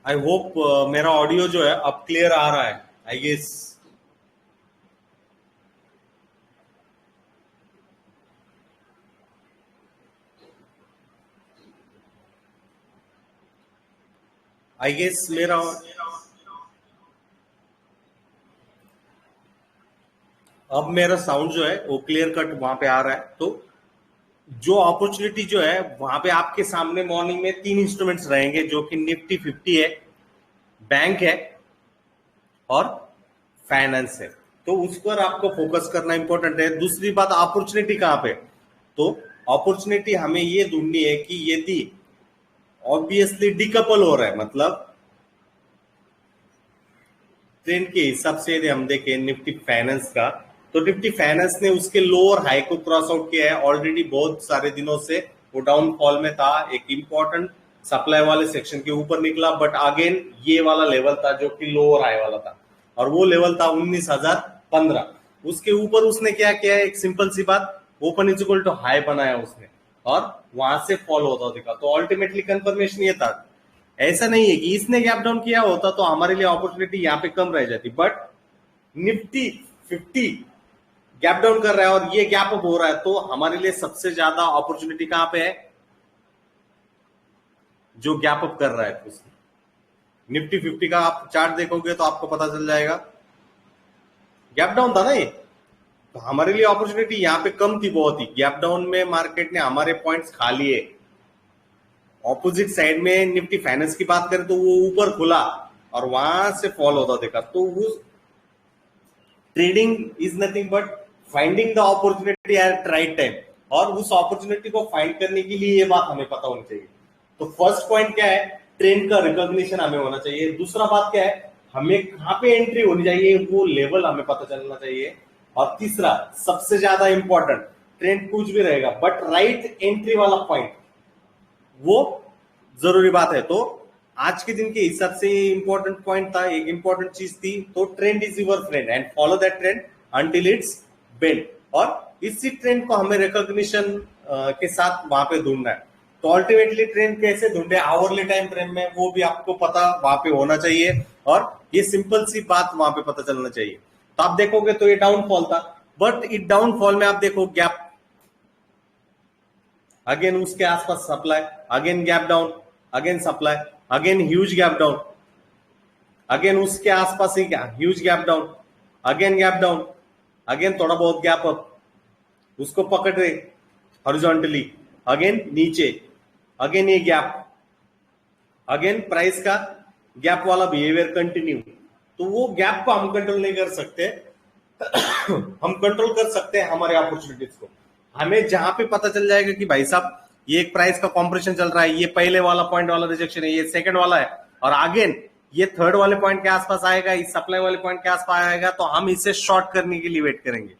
I hope मेरा audio जो है अब क्लियर आ रहा है। आई गेस मेरा अब मेरा साउंड जो है वो क्लियर कट वहां पे आ रहा है। तो जो अपॉर्चुनिटी जो है वहां पे आपके सामने मॉर्निंग में तीन इंस्ट्रूमेंट्स रहेंगे, जो कि निफ्टी 50 है, बैंक है और फाइनेंस है। तो उस पर आपको फोकस करना इंपॉर्टेंट है। दूसरी बात, अपॉर्चुनिटी कहां पे? तो अपॉर्चुनिटी हमें ये ढूंढनी है कि यदि ऑब्वियसली डिकपल हो रहा है, मतलब ट्रेंड के हिसाब से यदि हम देखें निफ्टी फाइनेंस का, तो निफ्टी फाइनेंस ने उसके लोअर हाई को क्रॉस आउट किया है ऑलरेडी। बहुत सारे दिनों से वो डाउनफॉल में था, एक इंपॉर्टेंट सप्लाई वाले सेक्शन के ऊपर निकला, बट अगेन ये वाला लेवल था जो कि लोअर हाई वाला था, और वो लेवल था 19,015। उसके ऊपर उसने क्या किया है, एक सिंपल सी बात, open is equal to high बनाया उसने और वहां से फॉल होता दिखा। तो अल्टीमेटली कंफर्मेशन ये था, ऐसा नहीं है कि इसने गैप डाउन किया होता तो हमारे लिए अपॉर्चुनिटी यहाँ पे कम रह जाती, बट निफ्टी 50 गैप डाउन कर रहा है और ये गैप अप हो रहा है, तो हमारे लिए सबसे ज्यादा अपॉर्चुनिटी कहां पे है? जो गैप अप कर रहा है उसने। निफ्टी 50 का आप चार्ट देखोगे तो आपको पता चल जाएगा, गैप डाउन था ना ये, तो हमारे लिए अपॉर्चुनिटी यहाँ पे कम थी बहुत ही। गैप डाउन में मार्केट ने हमारे पॉइंट्स खा लिए। ऑपोजिट साइड में निफ्टी फाइनेंस की बात करें तो वो ऊपर खुला और वहां से फॉल होता देखा। तो वो trading is nothing but finding the opportunity eight right time, और उस अपॉर्चुनिटी को फाइंड करने के लिए ये बात हमें पता होनी चाहिए। तो फर्स्ट पॉइंट क्या है, ट्रेंड का रिकॉग्निशन हमें होना चाहिए। दूसरा बात क्या है, हमें कहां पे एंट्री होनी चाहिए वो लेवल हमें पता चलना चाहिए। और तीसरा सबसे ज्यादा इंपॉर्टेंट, ट्रेंड कुछ भी रहेगा बट राइट एंट्री वाला पॉइंट, वो जरूरी बात है। तो आज के दिन के हिसाब से इंपॉर्टेंट पॉइंट था, एक इंपॉर्टेंट चीज थी, तो trend is your friend and follow that trend until it's bend. और इसी ट्रेंड को हमें रिकॉग्निशन के साथ वहां पे ढूंढना है। तो अल्टीमेटली ट्रेंड कैसे ढूंढे आवरली टाइम फ्रेम में, वो भी आपको पता वहां पे होना चाहिए, और ये सिंपल सी बात वहां पे पता चलना चाहिए। तो आप देखोगे तो ये डाउनफॉल था, बट इस डाउनफॉल में आप देखो गैप, अगेन उसके आसपास supply, again gap down, again supply, again huge gap down, again उसके आसपास ही huge gap down, again gap down, again थोड़ा बहुत गैप अप, उसको पकड़ रहे हॉरिजॉन्टली, अगेन नीचे, अगेन ये गैप, अगेन प्राइस का गैप वाला बिहेवियर कंटिन्यू। तो वो गैप को हम कंट्रोल नहीं कर सकते हम कंट्रोल कर सकते हैं हमारे अपॉर्चुनिटीज को। हमें जहां पे पता चल जाएगा कि भाई साहब ये एक प्राइस का कॉम्प्रेशन चल रहा है, ये पहले वाला पॉइंट वाला रिजेक्शन है, ये सेकंड वाला है, और अगेन ये थर्ड वाले पॉइंट के आसपास आएगा, इस सप्लाई वाले पॉइंट के आसपास आएगा, तो हम इसे शॉर्ट करने के लिए वेट करेंगे।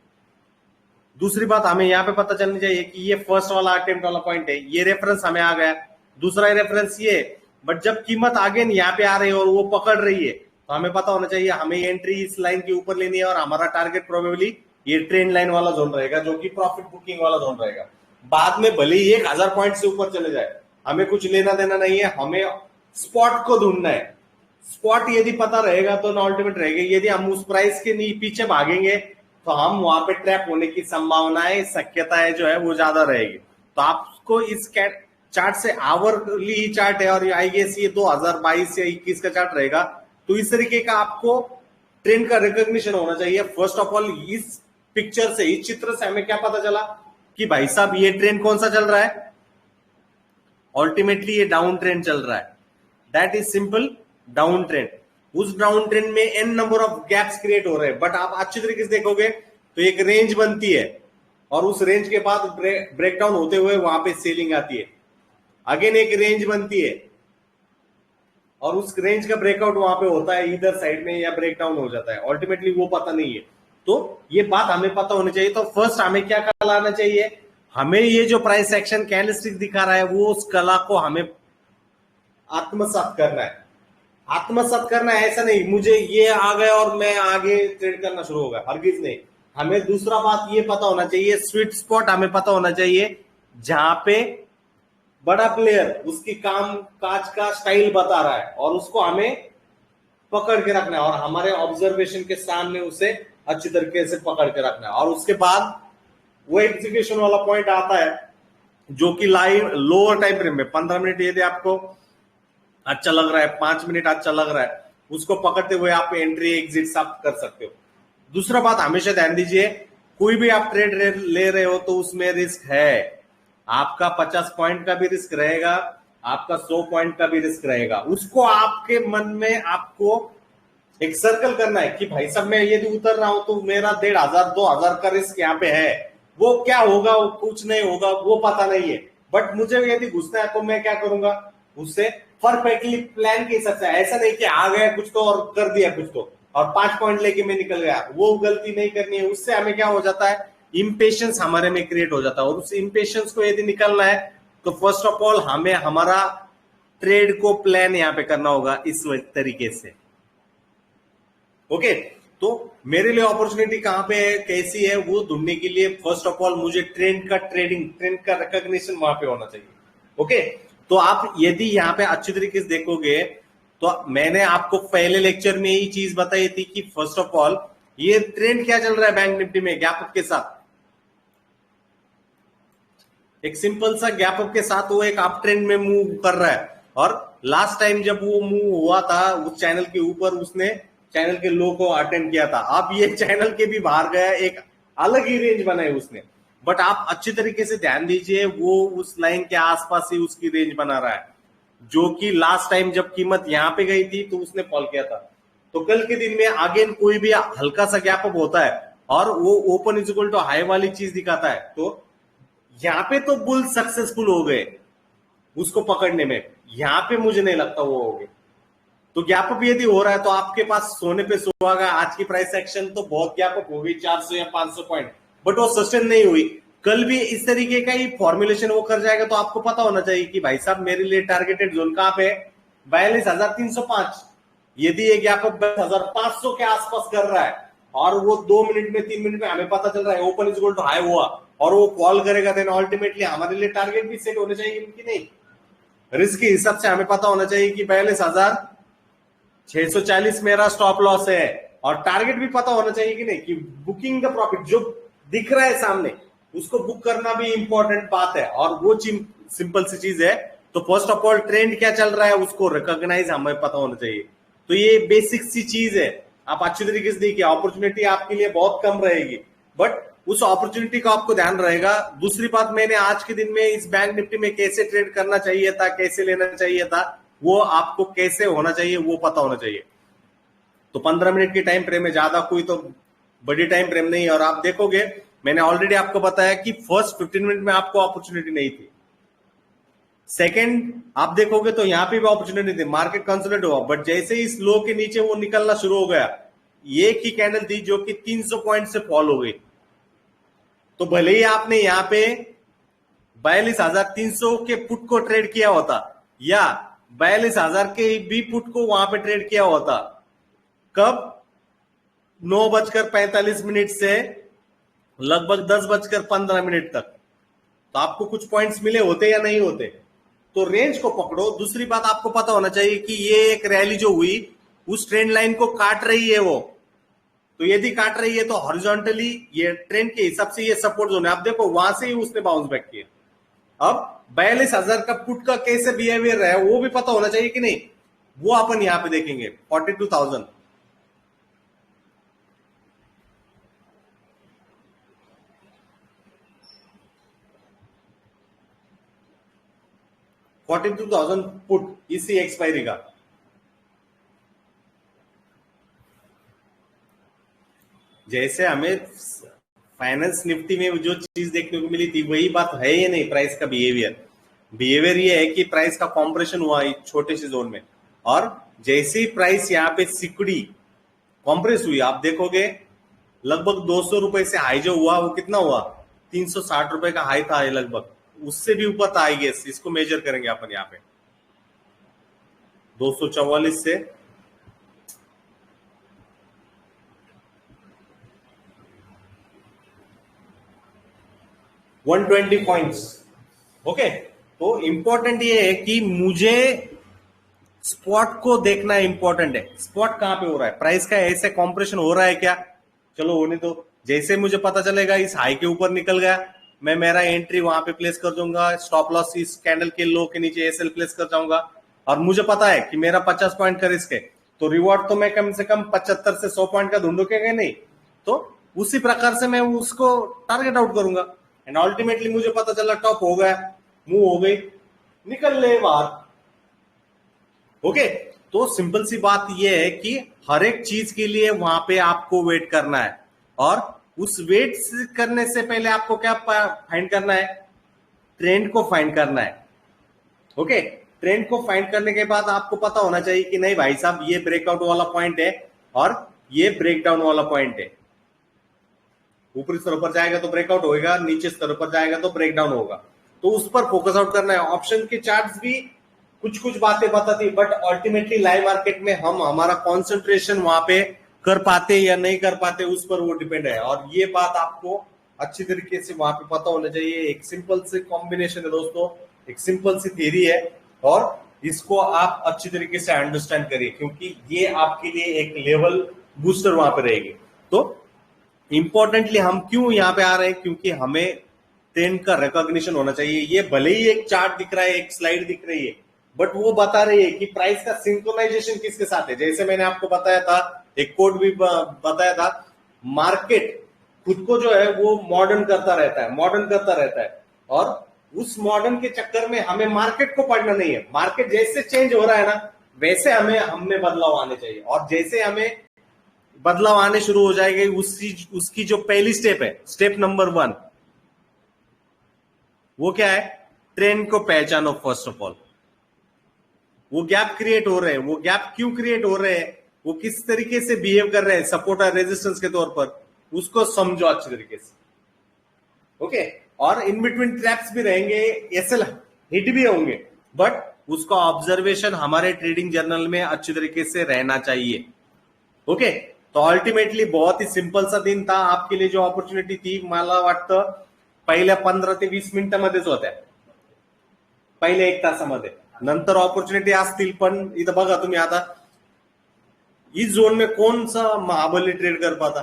दूसरी बात हमें यहाँ पे पता चलनी चाहिए कि ये फर्स्ट वाला अटेम्प्ट वाला पॉइंट है, ये रेफरेंस हमें आ गया, दूसरा रेफरेंस ये, बट जब कीमत अगेन यहाँ पे आ रही है और वो पकड़ रही है, तो हमें पता होना चाहिए हमें एंट्री इस लाइन के ऊपर लेनी है, और हमारा टारगेट प्रोबेबली ये ट्रेंड लाइन वाला जोन रहेगा, जो कि प्रॉफिट बुकिंग वाला जोन रहेगा। बाद में भले ही 1,000 पॉइंट से ऊपर चले जाए, हमें कुछ लेना देना नहीं है, हमें स्पॉट को ढूंढना है। स्पॉट यदि पता रहेगा तो अल्टीमेट रहेगा। यदि हम उस प्राइस के पीछे भागेंगे तो हम वहां पे ट्रैप होने की संभावनाएं, शक्यताएं जो है वो ज्यादा रहेगी। तो आपको इस चार्ट से आवरली ही चार्ट है, और आई गेस ये 2022 या 21 का चार्ट रहेगा, तो इस तरीके का आपको ट्रेंड का रिकॉग्निशन होना चाहिए। फर्स्ट ऑफ ऑल इस पिक्चर से, इस चित्र से हमें क्या पता चला कि भाई साहब ये ट्रेंड कौन सा चल रहा है? अल्टीमेटली ये डाउन ट्रेंड चल रहा है, that is simple down trend. उस डाउन ट्रेंड में an number of gaps create हो रहे हैं, बट आप अच्छी तरीके से देखोगे तो एक रेंज बनती है, और उस रेंज के बाद ब्रेकडाउन होते हुए वहां पे सेलिंग आती है, अगेन एक रेंज बनती है, और उस रेंज का ब्रेकआउट वहां पे होता है इधर साइड में, या ब्रेकडाउन हो जाता है, अल्टीमेटली वो पता नहीं है। तो ये बात हमें पता होनी चाहिए। तो फर्स्ट हमें क्या कला आना चाहिए, हमें ये जो प्राइस एक्शन कैंडलस्टिक दिखा रहा है वो उस कला को हमें आत्मसात करना है। आत्मसात करना है ऐसा नहीं मुझे ये आ गया और मैं आगे ट्रेड करना शुरू होगा, हरगिज नहीं। हमें दूसरा बात ये पता होना चाहिए, स्वीट स्पॉट हमें पता होना चाहिए, जहां पे बड़ा प्लेयर उसकी काम काज का स्टाइल बता रहा है और उसको हमें पकड़ के रखना है और हमारे ऑब्जर्वेशन के सामने उसे अच्छी तरीके से पकड़ के रखना है। और उसके बाद वो एग्जीक्यूशन वाला पॉइंट आता है जो कि लाइव लोअर टाइम फ्रेम में 15 मिनट यदि आपको अच्छा लग रहा है, 5 मिनट अच्छा लग रहा है, उसको पकड़ते हुए आप एंट्री एग्जिट सब कर सकते हो। दूसरा बात हमेशा ध्यान दीजिए, कोई भी आप ट्रेड ले रहे हो तो उसमें रिस्क है। आपका 50 पॉइंट का भी रिस्क रहेगा, आपका 100 पॉइंट का भी रिस्क रहेगा। उसको आपके मन में आपको एक सर्कल करना है कि भाई साहब मैं यदि उतर रहा हूं तो मेरा 1,500 2,000 का रिस्क यहाँ पे है। वो क्या होगा, वो कुछ नहीं होगा, वो पता नहीं है, बट मुझे यदि घुसना है तो मैं क्या करूंगा, उससे परफेक्टली प्लान के हिसाब से। ऐसा नहीं कि आ गया कुछ तो और कर दिया कुछ तो और 5 पॉइंट लेके मैं निकल गया, वो गलती नहीं करनी है। उससे हमें क्या हो जाता है, इंपेशंस हमारे में क्रिएट हो जाता है। और उस इंपेशंस को यदि निकलना है तो फर्स्ट ऑफ ऑल हमें हमारा ट्रेड को प्लान यहां पे करना होगा इस तरीके से। ओके, तो मेरे लिए अपॉर्चुनिटी कहां पे है, कैसी है, वो ढूंढने के लिए फर्स्ट ऑफ ऑल मुझे ट्रेंड का रिकॉग्निशन वहां पे होना चाहिए। ओके, तो आप यदि यहाँ पे अच्छी तरीके से देखोगे तो मैंने आपको पहले लेक्चर में ही चीज बताई थी कि फर्स्ट ऑफ ऑल ये ट्रेंड क्या चल रहा है बैंक निफ्टी में गैप अप के साथ, एक सिंपल सा गैप अप के साथ वो एक अप ट्रेंड में मूव कर रहा है। और लास्ट टाइम जब वो मूव हुआ था उस चैनल के ऊपर, उसने चैनल के लो को अटेंड किया था। अब ये चैनल के भी बाहर गया, एक अलग ही रेंज बनाई उसने। बट आप अच्छी तरीके से ध्यान दीजिए, वो उस लाइन के आसपास ही उसकी रेंज बना रहा है, जो कि लास्ट टाइम जब कीमत यहां पे गई थी तो उसने फॉल किया था। तो कल के दिन में अगेन कोई भी हल्का सा गैप अप होता है और वो open is equal to high वाली चीज दिखाता है, तो यहां पे तो बुल सक्सेसफुल हो गए उसको पकड़ने में, यहां पे मुझे नहीं लगता वो हो गए। तो गैप अप यदि हो रहा है तो आपके पास सोने पे सुहागा। आज की प्राइस एक्शन तो बहुत गैप अप हो गई, 400 या 500 पॉइंट, बट वो सस्टेन नहीं हुई। कल भी इस तरीके का ही फॉर्मुलेशन वो कर जाएगा तो आपको पता होना चाहिए कि भाई साहब मेरे लिए टारगेटेड जोन कहां पे, 42,305। यदि ये गैप अप 42,500 के आसपास कर रहा है और वो 2 मिनट में 3 मिनट में हमें पता चल रहा है open is equal to high हुआ और वो कॉल करेगा, देन अल्टीमेटली हमारे लिए टारगेट भी सेट होने चाहिए कि नहीं। रिस्क के हिसाब से हमें पता होना चाहिए कि 42,640 मेरा स्टॉप लॉस है और टारगेट भी पता होना चाहिए कि नहीं, कि बुकिंग द प्रॉफिट जो दिख रहा है सामने उसको बुक करना भी इंपॉर्टेंट बात है। और वो सिंपल सी चीज है। तो फर्स्ट ऑफ ऑल ट्रेंड क्या चल रहा है उसको रिकॉग्नाइज हमें पता होना चाहिए। तो ये बेसिक सी चीज है, आप अच्छी तरीके से देखिए। अपॉर्चुनिटी आपके लिए बहुत कम रहेगी, बट उस अपॉर्चुनिटी का आपको ध्यान रहेगा। दूसरी बात, मैंने आज के दिन में इस बैंक निफ्टी में कैसे ट्रेड करना चाहिए था, कैसे लेना चाहिए था, वो आपको कैसे होना चाहिए वो पता होना चाहिए। तो 15 मिनट की टाइम फ्रेम में, ज्यादा कोई तो बड़ी टाइम फ्रेम नहीं है। और आप देखोगे मैंने ऑलरेडी आपको बताया कि फर्स्ट 15 मिनट में आपको अपॉर्चुनिटी नहीं थी। सेकंड आप देखोगे तो यहां पे भी अपॉर्चुनिटी थी, मार्केट कंसोलिडेट हुआ, बट जैसे ही इस लो के नीचे वो निकलना शुरू हो गया, एक ही कैंडल थी जो कि 300 पॉइंट से फॉल हो गई। तो भले ही आपने यहां पे 42,300 के पुट को ट्रेड किया होता या 42,000 के भी पुट को वहां पे ट्रेड किया होता, कब 9:45 से लगभग 10:15 तक, तो आपको कुछ पॉइंट्स मिले होते या नहीं होते। तो रेंज को पकड़ो। दूसरी बात आपको पता होना चाहिए कि ये एक रैली जो हुई उस ट्रेंड लाइन को काट रही है वो, तो यदि काट रही है तो हॉरिजॉन्टली ये ट्रेंड के हिसाब से ये सपोर्ट जोन है। आप देखो वहां से ही उसने बाउंस बैक किया। अब 42,000 का पुट का कैसे बिहेवियर है वो भी पता होना चाहिए कि नहीं, वो अपन यहां पे देखेंगे। 42,000 42,000 पुट इसी एक्सपायरी का। जैसे हमें फाइनेंस निफ्टी में जो चीज देखने को मिली थी वही बात है या नहीं, प्राइस का बिहेवियर ये है कि प्राइस का कॉम्प्रेशन हुआ छोटे से जोन में, और जैसे ही प्राइस यहाँ पे सिकुड़ी कॉम्प्रेस हुई, आप देखोगे लगभग 200 रुपए से हाई जो हुआ वो कितना हुआ, 360 रुपए का हाई था लगभग, उससे भी ऊपर था आई गेस। इसको मेजर करेंगे अपन यहाँ पे 244 से 120 पॉइंट्स। ओके, तो इंपॉर्टेंट ये है कि मुझे स्पॉट को देखना इंपॉर्टेंट है। स्पॉट कहां पे हो रहा है, प्राइस का ऐसे कॉम्प्रेशन हो रहा है क्या, चलो होने दो। जैसे मुझे पता चलेगा इस हाई के ऊपर निकल गया, मैं मेरा एंट्री वहां पे प्लेस कर दूंगा, स्टॉप लॉस इस कैंडल के लो के नीचे एसएल प्लेस कर जाऊंगा। और मुझे पता है कि मेरा 50 पॉइंट का रिस्क है, तो रिवॉर्ड तो मैं कम से कम 75 से 100 पॉइंट का ढूंढूंगा नहीं, तो उसी प्रकार से मैं उसको टारगेट आउट करूंगा। एंड अल्टीमेटली मुझे पता चला टॉप हो गया, मूव हो गई, निकल ले बाहर। ओके, तो सिंपल सी बात यह है कि हर एक चीज के लिए वहां पे आपको वेट करना है, और उस वेट करने से पहले आपको क्या फाइंड करना है, ट्रेंड को फाइंड करना है। ओके, ट्रेंड को फाइंड करने के बाद आपको पता होना चाहिए कि नहीं भाई साहब ये ब्रेकआउट वाला पॉइंट है और ये ब्रेकडाउन वाला पॉइंट है। ऊपरी स्तर पर जाएगा तो ब्रेकआउट होगा, नीचे स्तर पर जाएगा तो ब्रेकडाउन होगा, तो उस पर फोकस आउट करना है। ऑप्शन के चार्ट्स भी कुछ कुछ बातें बताती, बट अल्टीमेटली लाइव मार्केट में हम हमारा कॉन्सेंट्रेशन वहां पे कर पाते या नहीं कर पाते उस पर वो डिपेंड है। और ये बात आपको अच्छी तरीके से वहां पे पता होना चाहिए। एक सिंपल से कॉम्बिनेशन है दोस्तों, एक सिंपल सी थ्योरी है, और इसको आप अच्छी तरीके से अंडरस्टैंड करिए, क्योंकि ये आपके लिए एक लेवल बूस्टर वहां पे रहेगी। तो इंपॉर्टेंटली हम क्यों यहाँ पे आ रहे हैं, क्योंकि हमें ट्रेंड का रिकॉग्निशन होना चाहिए। ये भले ही एक चार्ट दिख रहा है, एक स्लाइड दिख रही है, बट वो बता रही है कि प्राइस का सिंक्रोनाइजेशन किसके साथ है। जैसे मैंने आपको बताया था, एक कोड भी बताया था, मार्केट खुद को जो है वो मॉडर्न करता रहता है, मॉडर्न करता रहता है, और उस मॉडर्न के चक्कर में हमें मार्केट को पढ़ना नहीं है। मार्केट जैसे चेंज हो रहा है ना, वैसे हमें हमें बदलाव आने चाहिए, और जैसे हमें बदलाव आने शुरू हो जाएंगे, उसकी जो पहली स्टेप है, स्टेप नंबर 1, वो क्या है, ट्रेंड को पहचानो। फर्स्ट ऑफ ऑल वो गैप क्रिएट हो रहे हैं, वो गैप क्यों क्रिएट हो रहे हैं, वो किस तरीके से बिहेव कर रहे हैं सपोर्ट और रेजिस्टेंस के तौर पर, उसको समझो अच्छी तरीके से। ओके, और इन बिटवीन ट्रैप्स भी रहेंगे, एसएल हिट भी होंगे, बट उसका ऑब्जर्वेशन हमारे ट्रेडिंग जर्नल में अच्छी तरीके से रहना चाहिए। ओके, तो अल्टिमेटली बहुत ही सिंपल सा दिन था आपके लिए। जो ऑपॉर्च्युनिटी थी, मला वाटतं पहिल्या 15 ते 20 मिनिटांमध्येच होत्या, पहिल्या 1 तासामध्ये, नंतर ऑपॉर्च्युनिटी असतील, पण इथं बघा तुम्ही आता इस जोन में कौन सा महाबली ट्रेड कर पाता,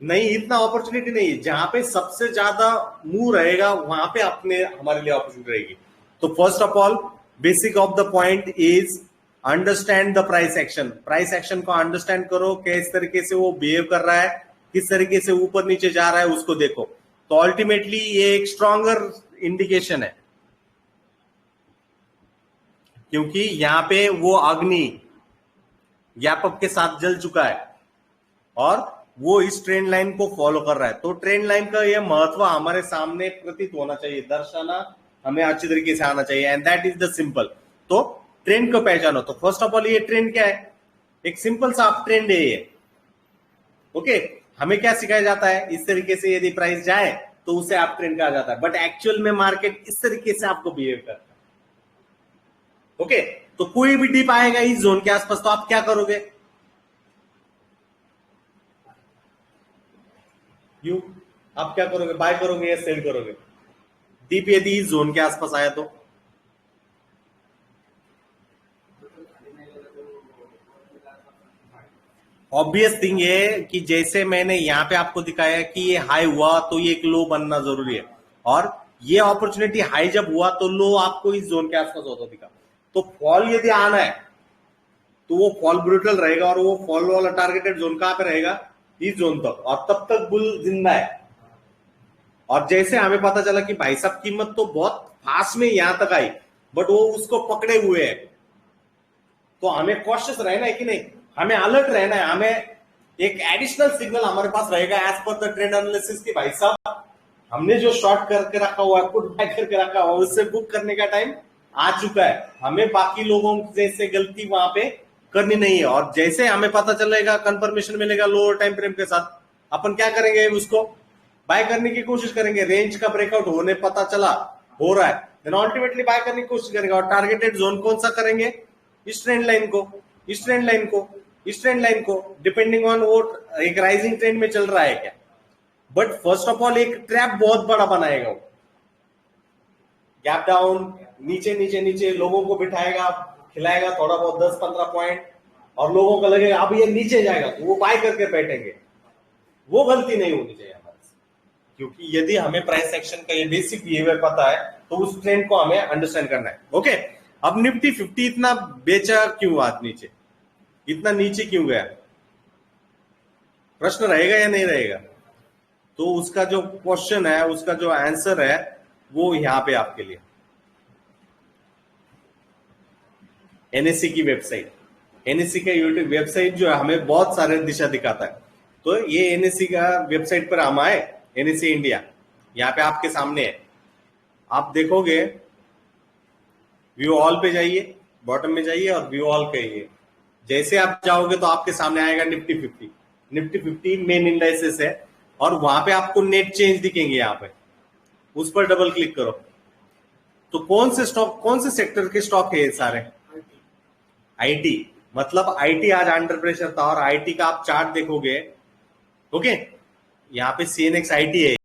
नहीं, इतना अपॉर्चुनिटी नहीं है। जहां पे सबसे ज्यादा मूव रहेगा वहां पे अपने हमारे लिए अपॉर्चुनिटी रहेगी। तो first of all basic of the point is understand the price action. Price action को अंडरस्टैंड करो, किस तरीके से वो बिहेव कर रहा है, किस तरीके से ऊपर नीचे जा रहा है, उसको देखो। तो अल्टीमेटली ये एक स्ट्रॉन्गर इंडिकेशन है, क्योंकि यहां पे वो अग्नि गैप अप के साथ जल चुका है और वो इस ट्रेंड लाइन को फॉलो कर रहा है। तो ट्रेंड लाइन का ये महत्व हमारे सामने प्रतीत होना चाहिए, दर्शाना हमें अच्छी तरीके से आना चाहिए, and that is the simple. तो ट्रेंड को पहचानो। तो फर्स्ट ऑफ ऑल ये ट्रेंड क्या है, एक सिंपल सा आप ट्रेंड है ये। ओके, हमें क्या सिखाया जाता है, इस तरीके से यदि प्राइस जाए तो उसे आप ट्रेंड कहा जाता है, बट एक्चुअल में मार्केट इस तरीके से आपको बिहेव करता है। ओके, तो कोई भी डिप आएगा इस जोन के आसपास, तो आप क्या करोगे, यू आप क्या करोगे, बाय करोगे या सेल करोगे। डीप यदि इस जोन के आसपास आया तो ऑब्वियस थिंग है कि जैसे मैंने यहां पे आपको दिखाया कि ये हाई हुआ तो ये एक लो बनना जरूरी है, और ये अपॉर्चुनिटी हाई जब हुआ तो लो आपको इस जोन के आसपास होता दिखा। तो फॉल यदि आना है तो वो फॉल ब्रूटल रहेगा, और वो फॉल वाला टारगेटेड जोन कहां पे रहेगा, इस जोन तक, और तब तक बुल जिंदा है। और जैसे हमें पता चला कि भाई साहब कीमत तो बहुत फास्ट में यहां तक आई, बट वो उसको पकड़े हुए है, तो हमें कॉशियस रहना है कि नहीं, हमें अलर्ट रहना है। हमें एक एडिशनल सिग्नल हमारे पास रहेगा as per the trend analysis की भाई साहब हमने जो शॉर्ट करके रखा हुआ है, पुट बाय करके रखा हुआ है, उससे बुक करने का टाइम आ चुका है। हमें बाकी लोगों जैसे गलती वहां पे करनी नहीं है। और जैसे हमें पता चलेगा, कंफर्मेशन मिलेगा लोअर टाइम फ्रेम के साथ, अपन क्या करेंगे, उसको बाय करने की कोशिश करेंगे। रेंज का ब्रेकआउट होने पता चला हो रहा है, देन अल्टीमेटली बाय करने की कोशिश करेंगे। और टारगेटेड जोन कौन सा करेंगे, इस ट्रेंड लाइन को, इस ट्रेंड लाइन को, इस ट्रेंड लाइन को, डिपेंडिंग ऑन वो एक राइजिंग ट्रेंड में चल रहा है क्या। बट फर्स्ट ऑफ ऑल एक ट्रैप बहुत बड़ा बनाएगा वो, गैप डाउन, नीचे नीचे नीचे लोगों को बिठाएगा, खिलाएगा थोड़ा बहुत 10-15 पॉइंट, और लोगों को लगेगा अब ये नीचे जाएगा तो वो बाय करके बैठेंगे। वो गलती नहीं होनी चाहिए हमारे से, क्योंकि यदि हमें प्राइस एक्शन का ये बेसिक बिहेवियर पता है तो उस ट्रेंड को हमें अंडरस्टैंड करना है। ओके, अब निफ्टी 50 इतना बेचा क्यों आज नीचे, इतना नीचे क्यों गया, प्रश्न रहेगा या नहीं रहेगा? तो उसका जो क्वेश्चन है, उसका जो आंसर है वो यहां पे आपके लिए एनएससी की वेबसाइट, एनएससी का यूट्यूब वेबसाइट जो है हमें बहुत सारे दिशा दिखाता है। तो ये एनएससी का वेबसाइट पर हम आए, एनएससी इंडिया यहाँ पे आपके सामने है। आप देखोगे व्यू ऑल पे जाइए, बॉटम में जाइए और व्यू ऑल कहिए। जैसे आप जाओगे तो आपके सामने आएगा निफ्टी 50। निफ्टी 50 मेन इंडाइसेस है और वहां पे आपको नेट चेंज दिखेंगे, यहाँ पे उस पर डबल क्लिक करो तो कौन से स्टॉक, कौन से सेक्टर के स्टॉक है ये सारे? आईटी, मतलब आईटी आज अंडर प्रेशर था और आईटी का आप चार्ट देखोगे। ओके, यहाँ पे सीएनएक्स आईटी है,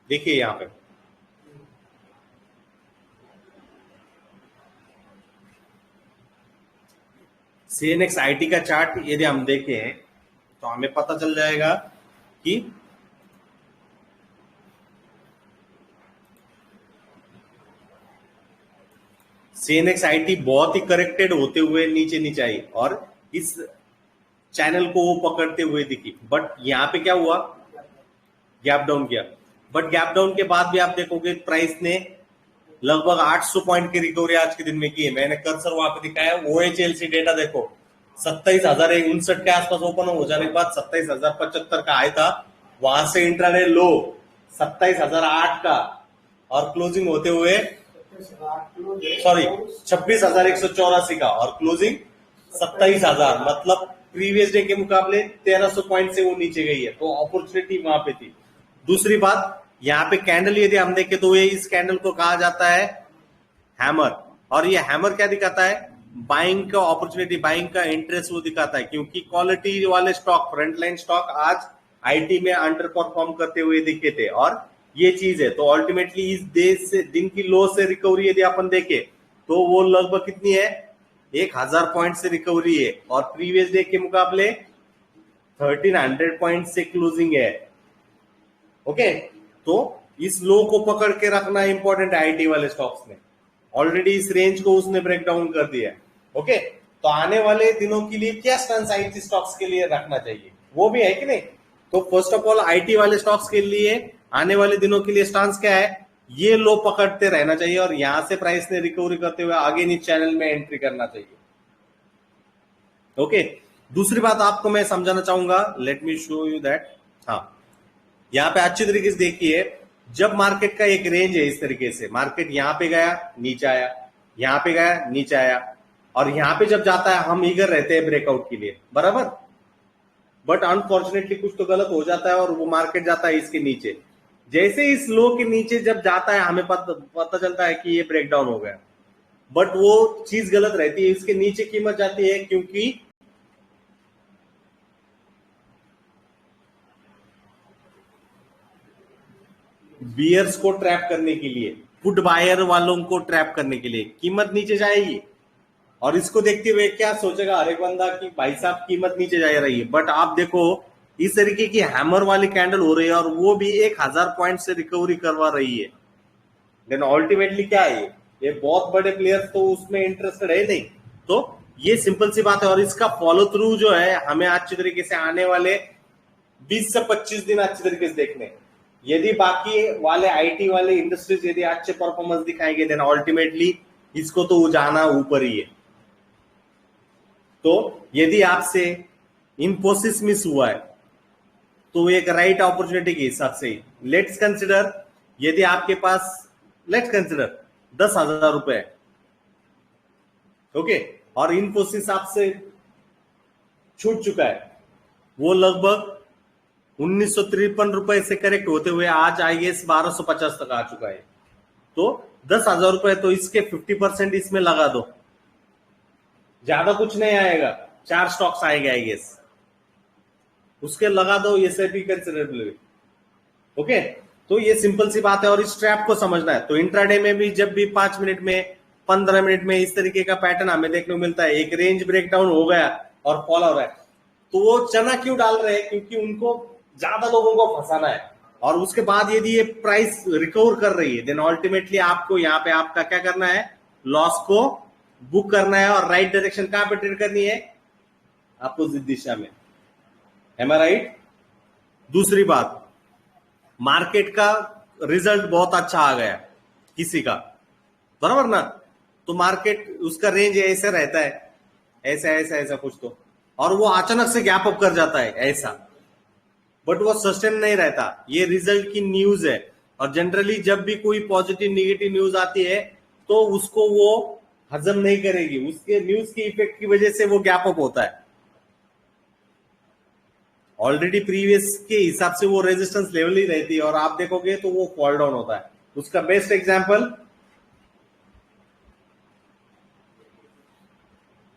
देखिए यहाँ पे सीएनएक्स आईटी का चार्ट यदि हम देखें तो हमें पता चल जाएगा कि सीएनएक्स आईटी बहुत ही करेक्टेड होते हुए नीचे नीचे आई और इस चैनल को वो पकड़ते हुए दिखी, बट यहाँ पे क्या हुआ, गैप डाउन किया। बट गैप डाउन के बाद भी आप देखोगे प्राइस ने लगभग 800 पॉइंट की रिकवरी आज के दिन में की है। मैंने कर्सर वहां पे दिखाया, ओएचएलसी डेटा देखो 27,059 के आसपास ओपन हो जाने के बाद 27,075 का आया था, वहां से इंट्राडे लो 27,008 का और क्लोजिंग होते हुए 26,184 का और क्लोजिंग 27,000, मतलब प्रीवियस डे के मुकाबले 1300 पॉइंट से वो नीचे गई है। तो अपॉर्चुनिटी वहां पे थी। दूसरी बात, यहाँ पे कैंडल यदि हम देखें तो ये इस कैंडल को कहा जाता है हैमर, और ये हैमर क्या दिखाता है, बाइंग का अपॉर्चुनिटी, बाइंग का इंटरेस्ट वो दिखाता है, क्योंकि क्वालिटी वाले स्टॉक, फ्रंटलाइन स्टॉक आज आईटी में अंडर परफॉर्म करते हुए दिखे थे और ये चीज है। तो अल्टीमेटली इस देश से दिन की लो से रिकवरी यदि अपन देखें तो वो लगभग कितनी है, 1,000 पॉइंट से रिकवरी है और प्रीवियस डे के मुकाबले 1300 पॉइंट से क्लोजिंग है। ओके, तो इस लो को पकड़ के रखना इंपॉर्टेंट है आईटी वाले स्टॉक्स में। ऑलरेडी इस रेंज को उसने ब्रेक डाउन कर दिया है। ओके, तो आने वाले दिनों के लिए क्या स्टांस आईटी स्टॉक्स के लिए रखना चाहिए, वो भी है कि नहीं? तो फर्स्ट ऑफ ऑल आईटी वाले स्टॉक्स के लिए आने वाले दिनों के लिए स्टांस क्या है, ये लो पकड़ते रहना चाहिए और यहां से प्राइस ने रिकवरी करते हुए आगे नीचे चैनल में एंट्री करना चाहिए। ओके, दूसरी बात आपको मैं समझाना चाहूंगा, let me show you that. हाँ, यहां पे अच्छी तरीके से देखिए, जब मार्केट का एक रेंज है इस तरीके से, मार्केट यहां पे गया नीचे आया, यहां पे गया नीचे आया, और यहां पे जब जाता है हम ईगर रहते हैं ब्रेकआउट के लिए, बराबर। बट अनफॉर्चुनेटली कुछ तो गलत हो जाता है और वो मार्केट जाता है इसके नीचे। जैसे इस लो के नीचे जब जाता है हमें पता चलता है कि ये ब्रेकडाउन हो गया, बट वो चीज गलत रहती है, इसके नीचे कीमत जाती है क्योंकि बियर्स को ट्रैप करने के लिए, पुट बायर वालों को ट्रैप करने के लिए कीमत नीचे जाएगी। और इसको देखते हुए क्या सोचेगा हर एक बंदा कि भाई साहब कीमत नीचे जा रही है, बट आप देखो इस तरीके की हैमर वाली कैंडल हो रही है और वो भी 1,000 पॉइंट से रिकवरी करवा रही है। देन अल्टीमेटली क्या है, ये बहुत बड़े प्लेयर्स तो उसमें इंटरेस्टेड है नहीं। तो ये सिंपल सी बात है और इसका फॉलो थ्रू जो है हमें अच्छी तरीके से आने वाले 20 से 25 दिन अच्छी तरीके से देखने। यदि बाकी वाले आईटी वाले इंडस्ट्रीज यदि अच्छे परफॉर्मेंस दिखाएंगे देन अल्टीमेटली इसको तो जाना ऊपर ही है। तो यदि आपसे इंफोसिस मिस हुआ है तो एक राइट अपॉर्चुनिटी के हिसाब से लेट्स कंसिडर, यदि आपके पास लेट्स कंसिडर 10,000 रुपए है, ओके, और इंफोसिस आपसे छूट चुका है, वो लगभग 1953 रुपए से करेक्ट होते हुए आज आईएस 1250 तक आ चुका है। तो 10,000 रुपए, तो इसके 50% इसमें लगा दो, ज्यादा कुछ नहीं आएगा, 4 स्टॉक्स आएंगे आई गेस, उसके लगा दो एसआईपी कंसिडरेबल। ओके, तो ये सिंपल सी बात है और इस ट्रैप को समझना है। तो इंट्राडे में भी जब भी 5 मिनट में 15 मिनट में इस तरीके का पैटर्न हमें देखने को मिलता है, एक रेंज ब्रेकडाउन हो गया और फॉल हो रहा है, तो वो चना क्यों डाल रहे हैं? क्योंकि उनको ज्यादा लोगों को फंसाना है। और उसके बाद यदि ये प्राइस रिकवर कर रही है, देन अल्टीमेटली आपको यहाँ पे आपका क्या करना है, लॉस को बुक करना है और राइट डायरेक्शन कहां पे ट्रेड करनी है, अपोजिट दिशा में। एम आई राइट? दूसरी बात, मार्केट का रिजल्ट बहुत अच्छा आ गया किसी का, बराबर ना, तो मार्केट उसका रेंज ऐसे रहता है, ऐसा ऐसा ऐसा कुछ, तो और वो अचानक से गैप अप कर जाता है ऐसा, बट वो सस्टेन नहीं रहता। ये रिजल्ट की न्यूज है और जनरली जब भी कोई पॉजिटिव नेगेटिव न्यूज आती है तो उसको वो हजम नहीं करेगी, उसके न्यूज की इफेक्ट की वजह से वो गैप अप होता है। ऑलरेडी प्रीवियस के हिसाब से वो रेजिस्टेंस लेवल ही रहती है और आप देखोगे तो वो फॉल डाउन होता है। उसका बेस्ट एग्जांपल,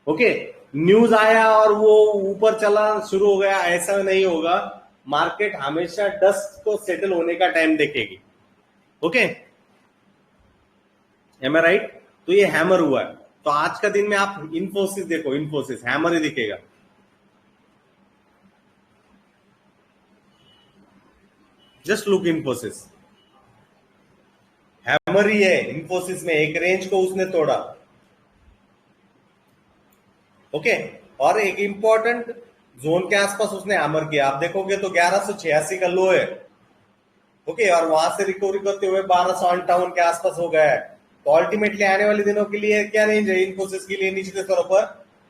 ओके, न्यूज आया और वो ऊपर चला शुरू हो गया, ऐसा नहीं होगा। मार्केट हमेशा डस्ट को सेटल होने का टाइम देखेगी। ओके, एम आई राइट? तो ये हैमर हुआ है। तो आज का दिन में आप इन्फोसिस देखो, इन्फोसिस हैमर ही दिखेगा। जस्ट लुक इन्फोसिस, हैमर ही है। इन्फोसिस में एक रेंज को उसने तोड़ा, ओके, और एक इंपॉर्टेंट जोन के आसपास उसने हैमर किया। आप देखोगे तो 1186 का लो है, ओके, और वहां से रिकवरी करते हुए 1258 के आसपास हो गया है। तो अल्टीमेटली आने वाले दिनों के लिए क्या रेंज है इन्फोसिस के लिए? निचले स्तरों पर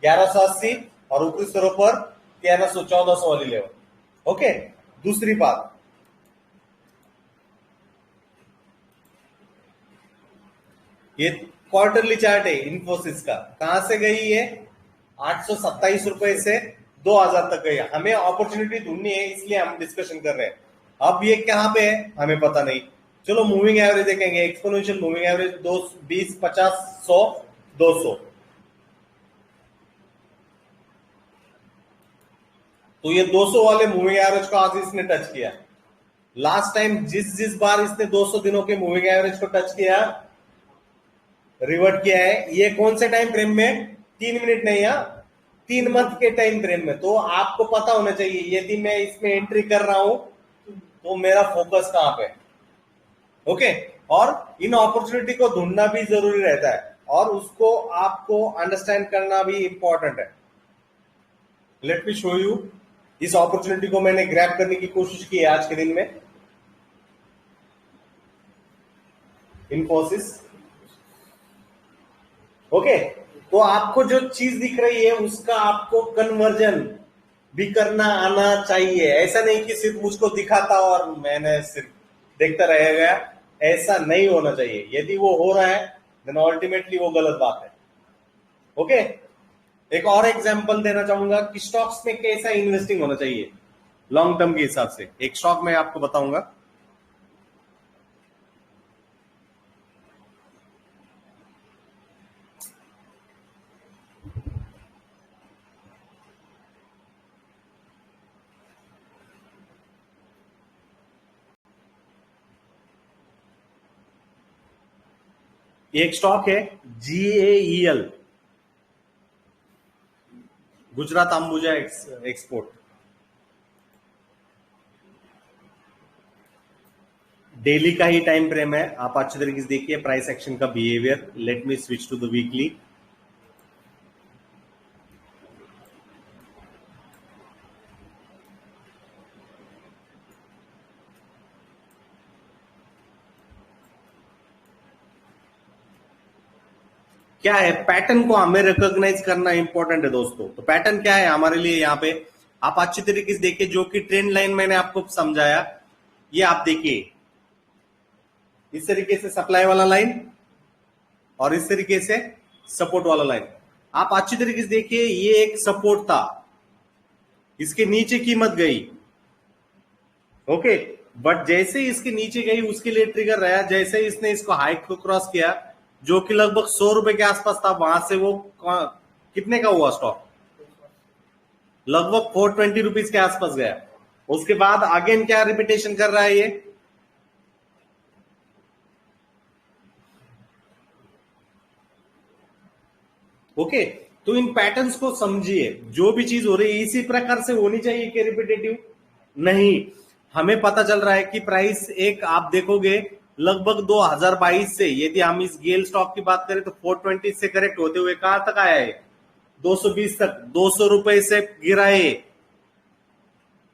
1180 और ऊपरी स्तरों पर 1300 1400 वाली लेवल। ओके, दूसरी बात, ये क्वार्टरली चार्ट है इन्फोसिस का, कहां से गई है? 827 रुपए से 2000 तक गई। हमें अपॉर्चुनिटी ढूंढनी है, इसलिए हम डिस्कशन कर रहे हैं। अब ये कहां पे है हमें पता नहीं। चलो मूविंग एवरेज देखेंगे, एक्सपोनेंशियल मूविंग एवरेज 20 50 100 200। तो ये 200 वाले मूविंग एवरेज को आज इसने टच किया। लास्ट टाइम जिस बार इसने 200 दिनों के मूविंग एवरेज को टच किया, रिवर्ट किया है। ये कौन से टाइम फ्रेम में? 3 मिनट नहीं, 3 मंथ के टाइम फ्रेम में। तो आपको पता होना चाहिए यदि मैं इसमें एंट्री कर रहा हूं तो मेरा फोकस कहां पे, ओके। और इन अपॉर्चुनिटी को ढूंढना भी जरूरी रहता है और उसको आपको अंडरस्टैंड करना भी इंपॉर्टेंट है। Let me show you. इस अपॉर्चुनिटी को मैंने ग्रैब करने की कोशिश की है आज के दिन में। इन्फोसिस, ओके, तो आपको जो चीज दिख रही है उसका आपको कन्वर्जन भी करना आना चाहिए। ऐसा नहीं कि सिर्फ मुझको दिखाता और मैंने सिर्फ देखता रह गया, ऐसा नहीं होना चाहिए। यदि वो हो रहा है देन अल्टीमेटली वो गलत बात है, ओके। एक और एग्जांपल देना चाहूंगा कि स्टॉक्स में कैसा इन्वेस्टिंग होना चाहिए लॉन्ग टर्म के हिसाब से। एक स्टॉक में आपको बताऊंगा, एक स्टॉक है GAEL, Gujarat Ambuja export. Daily का ही टाइम फ्रेम है, आप अच्छे तरीके से देखिए प्राइस एक्शन का behaviour. Let me switch to the weekly. क्या है, पैटर्न को हमें रिकॉग्नाइज करना इंपॉर्टेंट है दोस्तों। तो पैटर्न क्या है हमारे लिए यहाँ पे, आप अच्छी तरीके से देखिए। जो कि ट्रेंड लाइन मैंने आपको समझाया, ये आप देखिए इस तरीके से सप्लाई वाला लाइन और इस तरीके से सपोर्ट वाला लाइन। आप अच्छी तरीके से देखिए, ये एक सपोर्ट था, इसके नीचे कीमत गई, ओके, बट जैसे ही इसके नीचे गई उसके लिए ट्रिगर रहा। जैसे ही इसने इसको हाइट को क्रॉस किया जो कि लगभग 100 रुपए के आसपास था, वहां से वो कितने का हुआ स्टॉक? लगभग 420 रुपीज के आसपास गया। उसके बाद अगेन क्या रिपीटेशन कर रहा है ये, ओके, तो इन पैटर्न्स को समझिए, जो भी चीज हो रही है इसी प्रकार से होनी चाहिए कि रिपीटेटिव नहीं। हमें पता चल रहा है कि प्राइस एक आप देखोगे लगभग 2022 से, यदि हम इस गेल स्टॉक की बात करें तो 420 से करेक्ट होते हुए कहां तक आया है, 220 तक, 200 रुपए से गिरा है।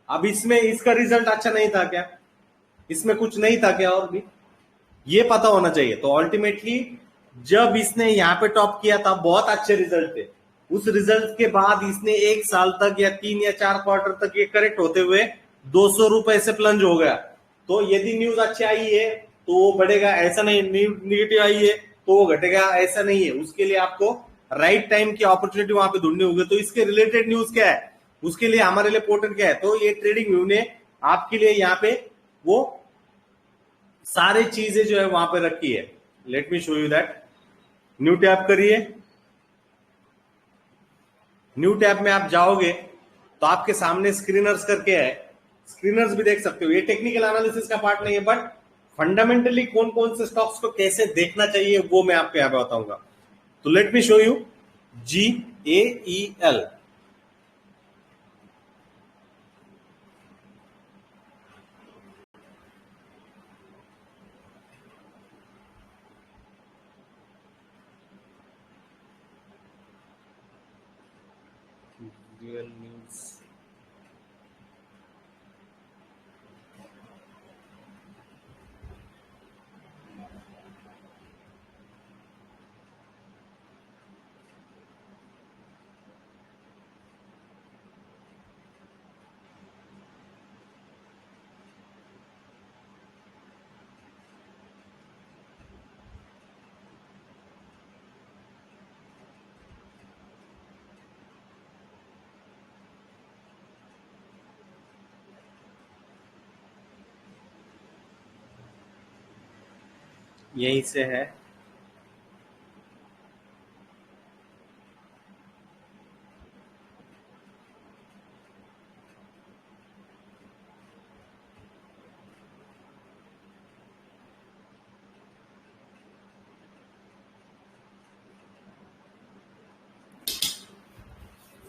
अब इसमें इसका रिजल्ट अच्छा नहीं था क्या, इसमें कुछ नहीं था क्या, और भी ये पता होना चाहिए। तो अल्टीमेटली जब इसने यहाँ पे टॉप किया था बहुत अच्छे रिजल्ट थे, उस रिजल्ट के बाद इसने एक साल तक या 3 या 4 क्वार्टर तक ये करेक्ट होते हुए 200 रुपए से प्लंज हो गया। तो यदि न्यूज अच्छी आई है तो वो बढ़ेगा, ऐसा नहीं, निगेटिव आई है तो वो घटेगा, ऐसा नहीं है। उसके लिए आपको राइट टाइम की अपॉर्चुनिटी वहां पे ढूंढनी होगी। तो इसके रिलेटेड न्यूज क्या है, उसके लिए हमारे लिए पोर्टल क्या है, तो ये ट्रेडिंग व्यू ने आपके लिए यहाँ पे वो सारी चीजें जो है वहां पे रखी है। Let me show you that. New tab करिए, न्यू टैब में आप जाओगे तो आपके सामने स्क्रीनर्स करके है, स्क्रीनर्स भी देख सकते हो। ये टेक्निकल एनालिसिस का पार्ट नहीं है, बट फंडामेंटली कौन कौन से स्टॉक्स को कैसे देखना चाहिए वो मैं आपको यहां पे बताऊंगा। तो let me show you GAEL। Real news, यहीं से है।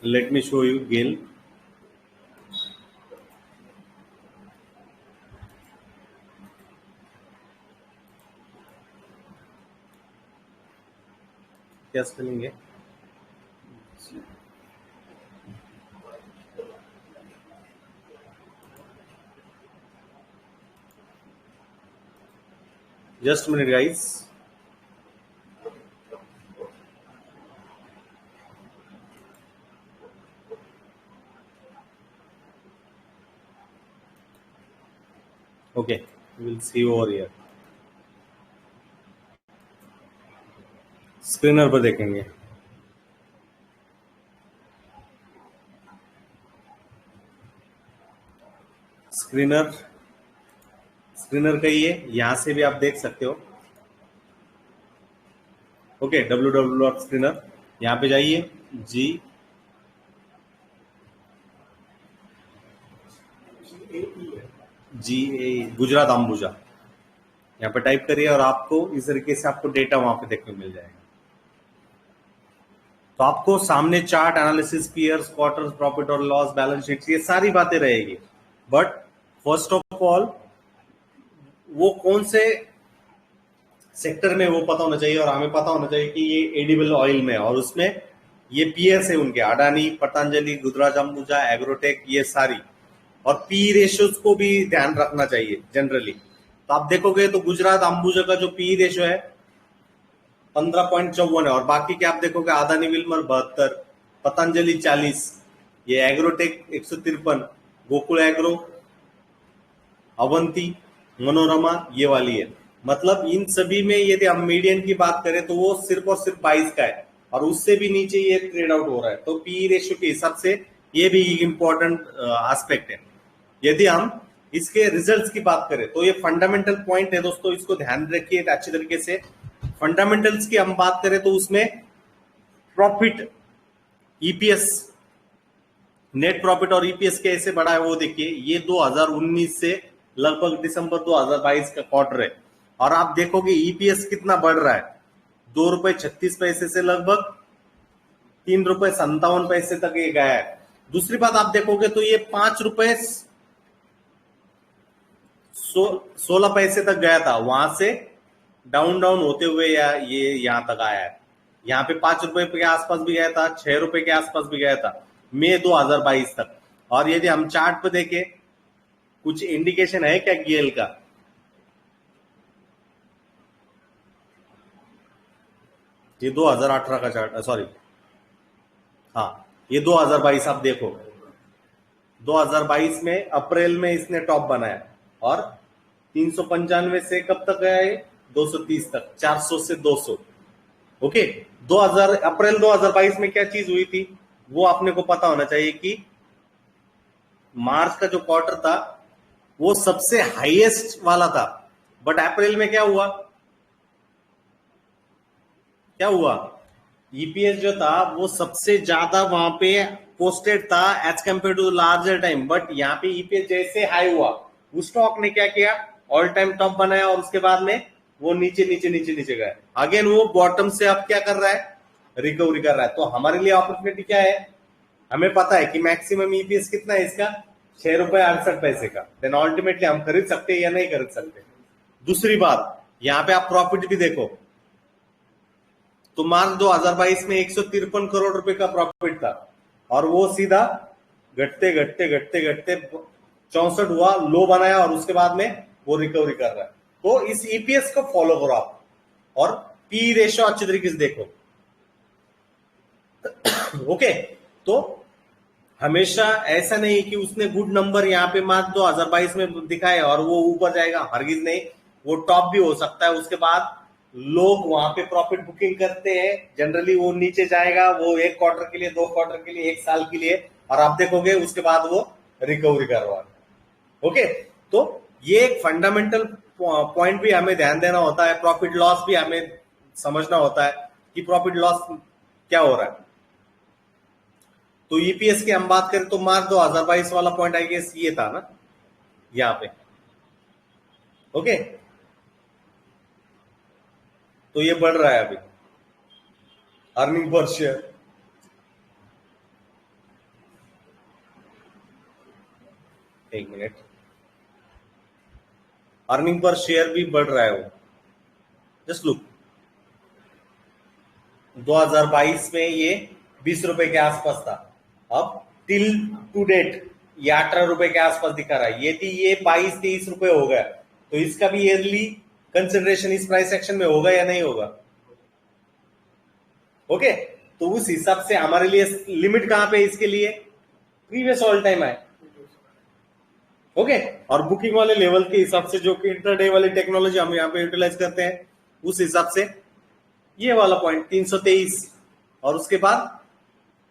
लेट मी शो यू गेल। क्या स्पेलिंग है, just minute guys. Okay, will see over here. Screener पर देखेंगे, स्क्रीनर, स्क्रीनर का ही है, यहां से भी आप देख सकते हो। ओके, www.screener, यहाँ पे जाइए, गुजरात अंबुजा यहाँ पे टाइप करिए और आपको इस तरीके से आपको डेटा वहां पे देखने को मिल जाएगा। तो आपको सामने chart analysis, peers, quarters, profit और लॉस, बैलेंस शीट, ये सारी बातें रहेगी। बट फर्स्ट ऑफ ऑल वो कौन से सेक्टर में वो पता होना चाहिए, और हमें पता होना चाहिए कि ये एडिबल ऑयल में, और उसमें ये पीयर्स है उनके, अडानी, पतंजलि, गुजरात अंबुजा, एग्रोटेक, ये सारी। और पी रेशियोज को भी ध्यान रखना चाहिए जनरली। तो आप देखोगे तो गुजरात अंबुजा का जो पी रेशियो है 15.54 है, और बाकी के आप देखोगे अदानी विल्मर 72, पतंजलि 40, ये एग्रोटेक 153, गोकुल एग्रो, अवंती, मनोरमा, ये वाली है। मतलब इन सभी में यदि हम मीडियन की बात करें तो वो सिर्फ और सिर्फ 22 का है, और उससे भी नीचे ये ट्रेड आउट हो रहा है। तो पी रेशियो के हिसाब से ये भी इंपॉर्टेंट एस्पेक्ट है। यदि हम इसके रिजल्ट्स की बात करें तो ये फंडामेंटल पॉइंट है दोस्तों, इसको ध्यान रखिए अच्छी तरीके से। फंडामेंटल्स की हम बात करें तो उसमें प्रॉफिट, ईपीएस, नेट प्रॉफिट और ईपीएस कैसे बढ़ा है वो देखिए। ये 2019 से लगभग दिसंबर 2022 का क्वार्टर है, और आप देखोगे ईपीएस कितना बढ़ रहा है, ₹2.36 से लगभग ₹3.57 तक ये गया है। दूसरी बात आप देखोगे तो ये ₹5.16 तक गया था, वहां से डाउन डाउन होते हुए या ये यहां तक आया है। यहाँ पे ₹5 के आसपास भी गया था, ₹6 के आसपास भी गया था मई 2022 तक। और यदि हम चार्ट पे देखें, कुछ इंडिकेशन है क्या गेल का? ये 2018 का चार्ट, सॉरी, हाँ ये 2022 आप देखो, 2022 में अप्रैल में इसने टॉप बनाया और 395 से कब तक गया है? 230 तक, 400 से 200। ओके, 2000 अप्रैल 2022 में क्या चीज हुई थी वो आपने को पता होना चाहिए कि मार्च का जो क्वार्टर था वो सबसे हाईएस्ट वाला था, बट अप्रैल में क्या हुआ? क्या हुआ? ईपीएस जो था वो सबसे ज्यादा वहां पे पोस्टेड था as compared to larger time, but यहाँ पे ईपीएस जैसे हाई हुआ, उस स्टॉक ने क्या किया? ऑल टाइम टॉप बनाया और उसके बाद में वो नीचे नीचे नीचे नीचे गया। अगेन वो बॉटम से अब क्या कर रहा है? रिकवरी कर रहा है। तो हमारे लिए अपॉर्चुनिटी क्या है? हमें पता है कि मैक्सिमम ईपीएस कितना है इसका? ₹6.68 का। देन अल्टीमेटली हम खरीद सकते हैं या नहीं खरीद सकते? दूसरी बात, यहाँ पे आप प्रॉफिट भी देखो तो मार्च 2022 में 153 करोड़ रुपए का प्रॉफिट था और वो सीधा घटते घटते घटते घटते 64 हुआ, लो बनाया और उसके बाद में वो रिकवरी कर रहा है। तो इस ईपीएस को फॉलो करो आप और पी रेशियो अच्छी तरीके से देखो। ओके, तो हमेशा ऐसा नहीं कि उसने गुड नंबर यहाँ पे मार्च 2022 में दिखाए और वो ऊपर जाएगा, हरगिज नहीं। वो टॉप भी हो सकता है, उसके बाद लोग वहां पे प्रॉफिट बुकिंग करते हैं, जनरली वो नीचे जाएगा, वो 1 क्वार्टर के लिए, 2 क्वार्टर के लिए, 1 साल के लिए, और आप देखोगे उसके बाद वो रिकवरी करवा। ओके, तो ये एक फंडामेंटल पॉइंट भी हमें ध्यान देना होता है, प्रॉफिट लॉस भी हमें समझना होता है कि प्रॉफिट लॉस क्या हो रहा है। तो ईपीएस की हम बात करें तो मार्च 2022 वाला पॉइंट आई गेस ये था ना यहाँ पे। ओके, तो ये बढ़ रहा है अभी अर्निंग पर शेयर। एक मिनट, अर्निंग पर शेयर भी बढ़ रहा है वो। जस्ट लुक, 2022 में ये ₹20 के आसपास था, अब टिल टू डेट ये ₹18 के आसपास दिखा रहा है। यदि ये 22-23 रुपए हो गया तो इसका भी ईयरली कंसिडरेशन इस प्राइस एक्शन में होगा या नहीं होगा? ओके, तो उस हिसाब से हमारे लिए लिमिट कहां पे इसके लिए? प्रीवियस ऑल टाइम है। ओके, और बुकिंग वाले लेवल के हिसाब से जो कि इंटरडे वाली टेक्नोलॉजी हम यहाँ पे यूटिलाइज करते हैं, उस हिसाब से ये वाला पॉइंट 323 और उसके बाद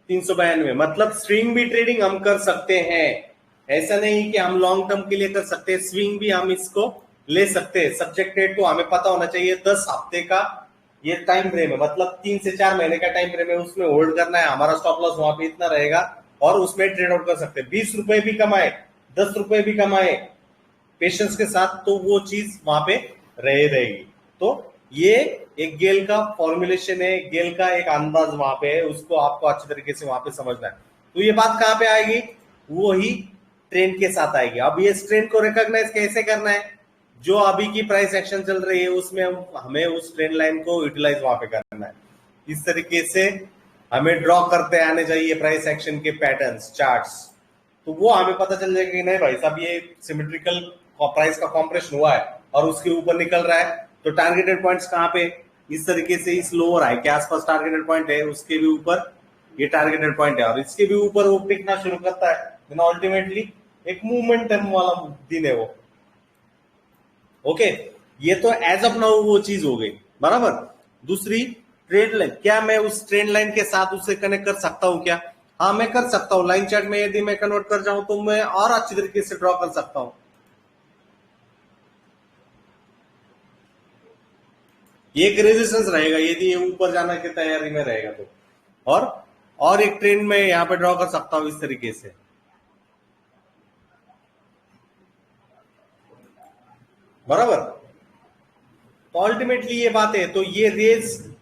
392, मतलब स्विंग भी ट्रेडिंग हम कर सकते हैं। ऐसा नहीं कि हम लॉन्ग टर्म के लिए कर सकते हैं, स्विंग भी हम इसको ले सकते हैं। सब्जेक्टेड तो हमें पता होना चाहिए 10 हफ्ते का ये टाइम फ्रेम है, मतलब 3 से 4 महीने का टाइम फ्रेम है, उसमें होल्ड करना है, हमारा स्टॉप लॉस वहां पे इतना रहेगा और उसमें ट्रेड आउट कर सकते हैं। ₹20 भी कमाए, ₹10 भी कमाए पेशेंस के साथ, तो वो चीज वहां पे रहेगी। तो ये एक गेल का फॉर्मुलेशन है, गेल का एक अंदाज वहां पे है, उसको आपको अच्छी तरीके से वहां पे समझना है। तो ये बात कहां पे आएगी? वो ही ट्रेंड के साथ आएगी। अब ये ट्रेंड को रिकॉग्नाइज कैसे करना है? जो अभी की प्राइस एक्शन चल रही है उसमें हमें उस ट्रेंड लाइन को यूटिलाइज वहां पे करना है। इस तरीके से हमें ड्रॉ करते आने चाहिए प्राइस एक्शन के पैटर्न्स, चार्ट्स, तो वो हमें पता चल जाएगा कि नहीं भाई साहब ये सिमेट्रिकल प्राइस का कॉम्प्रेशन हुआ है और उसके ऊपर निकल रहा है, तो टारगेटेड पॉइंट्स कहां पे? इस तरीके से इस लोअर हाई के आसपास टारगेटेड पॉइंट है, उसके भी ऊपर ये टारगेटेड पॉइंट है और इसके भी ऊपर वो टिकना शुरू करता है, देन अल्टीमेटली एक मूवमेंटम वाला दिन है वो। ओके, ये तो एज ऑफ नाउ वो चीज हो गई, बराबर। दूसरी ट्रेंड लाइन, क्या मैं उस ट्रेंड लाइन के साथ उसे कनेक्ट कर सकता हूं क्या? हाँ मैं कर सकता हूं। लाइन चार्ट में यदि मैं कन्वर्ट कर जाऊं तो मैं और अच्छी तरीके से ड्रॉ कर सकता हूं। ये एक रेजिस्टेंस रहेगा यदि ये ऊपर जाने की तैयारी में रहेगा तो, और एक ट्रेंड में यहां पे ड्रॉ कर सकता हूं इस तरीके से, बराबर। तो अल्टीमेटली ये बात है, तो ये रेज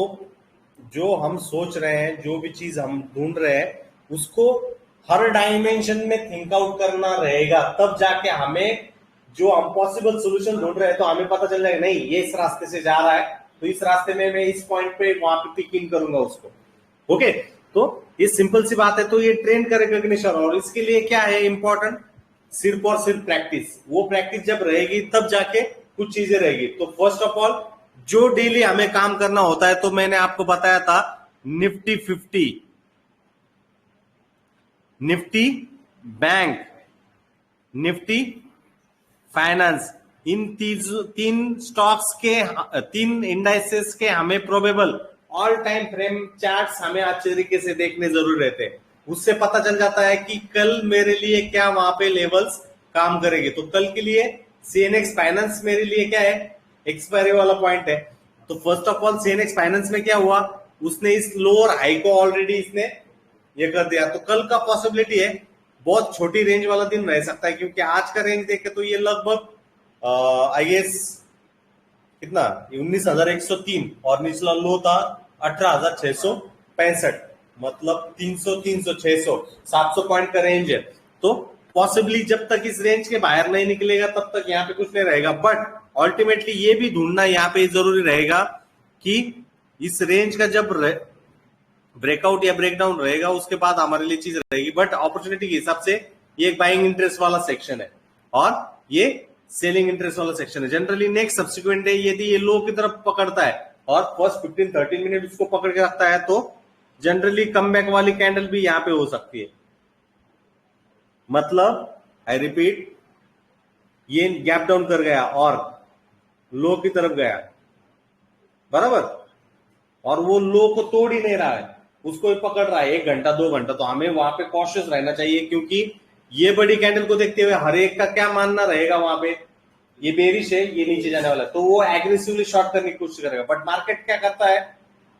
तो जो हम सोच रहे हैं, जो भी चीज हम ढूंढ रहे हैं, उसको हर डायमेंशन में थिंक आउट करना रहेगा, तब जाके हमें जो हम पॉसिबल सोल्यूशन ढूंढ रहे हैं तो हमें पता चल जाएगा नहीं ये इस रास्ते से जा रहा है, तो इस रास्ते में मैं इस पॉइंट पे वहां पे पिक इन करूंगा उसको। ओके, तो ये सिंपल सी बात है। तो ये ट्रेन का रिकॉग्निशन, और इसके लिए क्या है इंपॉर्टेंट, सिर्फ और सिर्फ प्रैक्टिस। वो प्रैक्टिस जब रहेगी तब जाके कुछ चीजें रहेगी। तो फर्स्ट ऑफ ऑल जो डेली हमें काम करना होता है, तो मैंने आपको बताया था निफ्टी 50, निफ्टी बैंक, निफ्टी फाइनेंस, इन तीन स्टॉक्स के, तीन इंडाइसेस के हमें probable all time frame charts हमें अच्छे तरीके से देखने जरूर रहते हैं। उससे पता चल जाता है कि कल मेरे लिए क्या वहां पे लेवल्स काम करेंगे। तो कल के लिए सीएनएक्स फाइनेंस मेरे लिए क्या है, एक्सपायरी वाला पॉइंट है। तो first of all CNX finance में क्या हुआ, उसने इस लोअर हाई को ऑलरेडी इसने ये कर दिया। तो कल का पॉसिबिलिटी है बहुत छोटी रेंज वाला दिन रह सकता है, क्योंकि आज का रेंज देखे तो ये लगभग आई गेस कितना 19,103 और निचला लो था 18,665, मतलब 300 300 600 700 पॉइंट का रेंज है। तो पॉसिबली जब तक इस रेंज के बाहर नहीं निकलेगा तब तक यहाँ पे कुछ नहीं रहेगा। बट अल्टीमेटली ये भी ढूंढना यहाँ पे जरूरी रहेगा कि इस रेंज का जब ब्रेकआउट या ब्रेकडाउन रहेगा उसके बाद हमारे लिए चीज रहेगी। बट अपॉर्चुनिटी के हिसाब से ये एक बाइंग इंटरेस्ट वाला सेक्शन है और ये सेलिंग इंटरेस्ट वाला सेक्शन है। जनरली नेक्स्ट सब्सिक्वेंट डे यदि ये लो की तरफ पकड़ता है और फर्स्ट 15-13 मिनट उसको पकड़ के रखता है तो जनरली कमबैक वाली कैंडल भी यहां पे हो सकती है। मतलब आई रिपीट, ये गैप डाउन कर गया और लो की तरफ गया, बराबर, और वो लो को तोड़ ही नहीं रहा है, उसको ही पकड़ रहा है 1 घंटा 2 घंटा। तो हमें वहां पे कॉशियस रहना चाहिए, क्योंकि ये बड़ी कैंडल को देखते हुए हर एक का क्या मानना रहेगा, वहां पे ये बेरिश है, ये नीचे जाने वाला है, तो वो एग्रेसिवली शॉर्ट करने की कोशिश करेगा। बट मार्केट क्या करता है,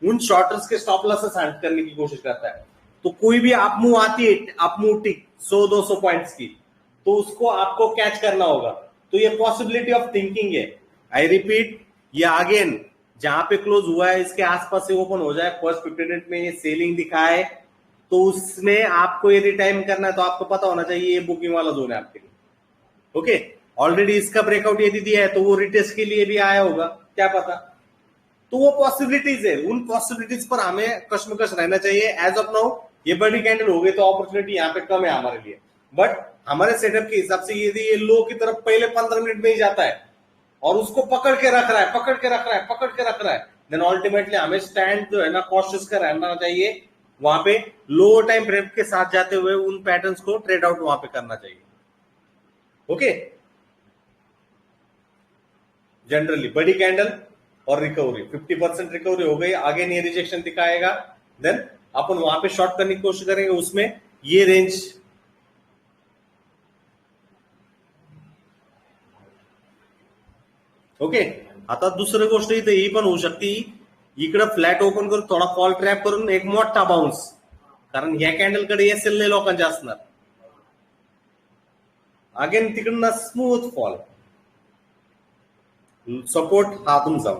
उन शॉर्टर्स के स्टॉप लॉसेस हंट करने की कोशिश करता है। तो कोई भी अप मूव आती है, अप मूव टिक 100-200 पॉइंट्स की, तो उसको आपको कैच करना होगा। तो ये पॉसिबिलिटी ऑफ थिंकिंग है। आई रिपीट, ये अगेन जहां पे क्लोज हुआ है इसके आसपास से ओपन हो जाए, फर्स्ट 15 मिनट में ये सेलिंग दिखाए, तो उसमें आपको यदि टाइम करना है तो आपको पता होना चाहिए ये बुकिंग वाला जोन है आपके लिए। ओके, ऑलरेडी इसका ब्रेकआउट यदि दिया है तो वो रिटेस्ट के लिए भी आया होगा, क्या पता। तो वो पॉसिबिलिटीज है, उन पॉसिबिलिटीज पर हमें कश्मकश रहना चाहिए। एज ऑफ नाउ ये बड़ी कैंडल हो गई तो अपॉर्चुनिटी यहाँ पे कम है हमारे लिए। बट हमारे सेटअप के हिसाब से यदि ये लो की तरफ पहले 15 मिनट में ही जाता है और उसको पकड़ के रख रहा है, पकड़ के रख रहा है, पकड़ के रख रहा है, देन अल्टीमेटली हमें स्टैंड जो है ना कॉशियस का रहना चाहिए। वहां पे लो टाइम फ्रेम के साथ जाते हुए उन पैटर्न्स को ट्रेड आउट वहां पे करना चाहिए। ओके, जनरली बड़ी कैंडल और रिकवरी 50% रिकवरी हो गई, आगे नहीं रिजेक्शन दिखाएगा, देन अपन वहां पे शॉर्ट करने की कोशिश करेंगे। उसमें ये रेंज ओके। आता दुसरी गोष्ट इथे ही पण होऊ शकते, इकडे फ्लॅट ओपन करून थोडा कॉल ट्रॅप करून एक मोठा बाउन्स, कारण ह्या कॅन्डलकडे एसएल लोकांचे असणार, अगेन तिकडनं स्मूथ फॉल, सपोर्ट हा तुमचा।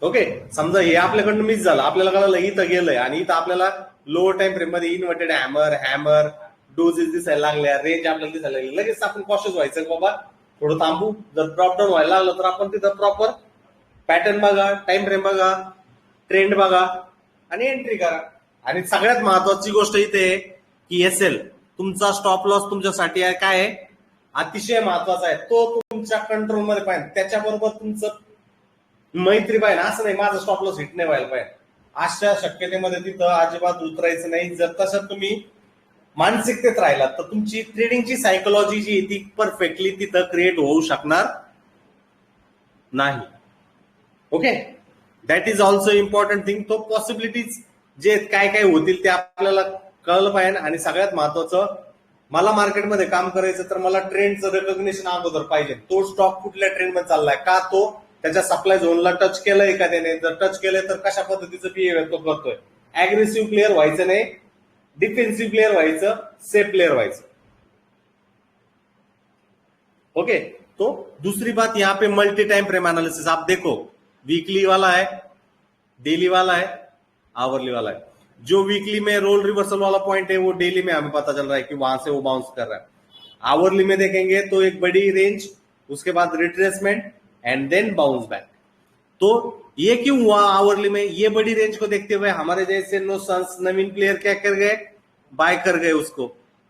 ओके, समजा हे आपल्याकडनं मिस झालं, आपल्याला कळलं इथं गेलंय आणि इथं आपल्याला लोअर टाइम फ्रेम मध्ये इन्व्हर्टेड हॅमर हॅमर डोजेस दिसायला लागल्या, रेंज आपल्याला दिसायला लागली, लगेच आपण कॉशियस व्हायचं, बाबा थोडं थांबू, जर ड्रॉप डाऊन व्हायला लागलं तर आपण तिथं प्रॉपर पॅटर्न बघा, टाइम फ्रेम बघा, ट्रेंड बघा आणि एंट्री करा। आणि सगळ्यात महत्वाची गोष्ट इथे आहे की एसएल तुमचा स्टॉप लॉस तुमच्यासाठी आहे काय आहे, अतिशय महत्वाचा आहे, तो तुमच्या कंट्रोलमध्ये पाहिजे, त्याच्याबरोबर तुमचं मैत्री पाहिजे। असं नाही माझा स्टॉप लॉस हिट नाही व्हायला पाहिजे, अशा शक्यतेमध्ये तिथं अजिबात उतरायचं नाही। जर तसं तुम्ही मानसिकतेत राहिलात तर तुमची ट्रेडिंगची सायकोलॉजी जी ती परफेक्टली तिथं क्रिएट होऊ शकणार नाही। Okay, that is also important thing. तो पॉसिबिलिटीज जे काय काय होतील ते आपल्याला कळलं पाहिजे। आणि सगळ्यात महत्वाचं, मला मार्केटमध्ये काम करायचं तर मला ट्रेंडचं रिकॉग्निशन अगोदर पाहिजे, तो स्टॉक कुठल्या ट्रेंडमध्ये चाललाय, का तो त्याच्या सप्लाय झोनला टच केलंय का त्याने, जर टच केलंय तर कशा पद्धतीचं बिहेवियर तो करतोय। अग्रेसिव्ह प्लेअर व्हायचं नाही, डिफेन्सिव्ह प्लेअर व्हायचं, सेफ प्लेअर व्हायचं। ओके, तो दूसरी बात यहाँ पे मल्टी टाइम फ्रेम एनालिसिस, आप देखो वीकली वाला है, डेली वाला है, आवरली वाला है। जो वीकली में रोल रिवर्सल वाला पॉइंट है वो डेली में हमें पता चल रहा है कि वहां से वो बाउंस कर रहा है। आवरली में देखेंगे तो एक बड़ी रेंज, उसके बाद retracement and then bounce back. तो ये क्यों हुआ आवरली में? ये बड़ी रेंज को देखते हुए हमारे जैसे नो सन्स नवीन प्लेयर क्या कर गए, बाय कर गए उसको,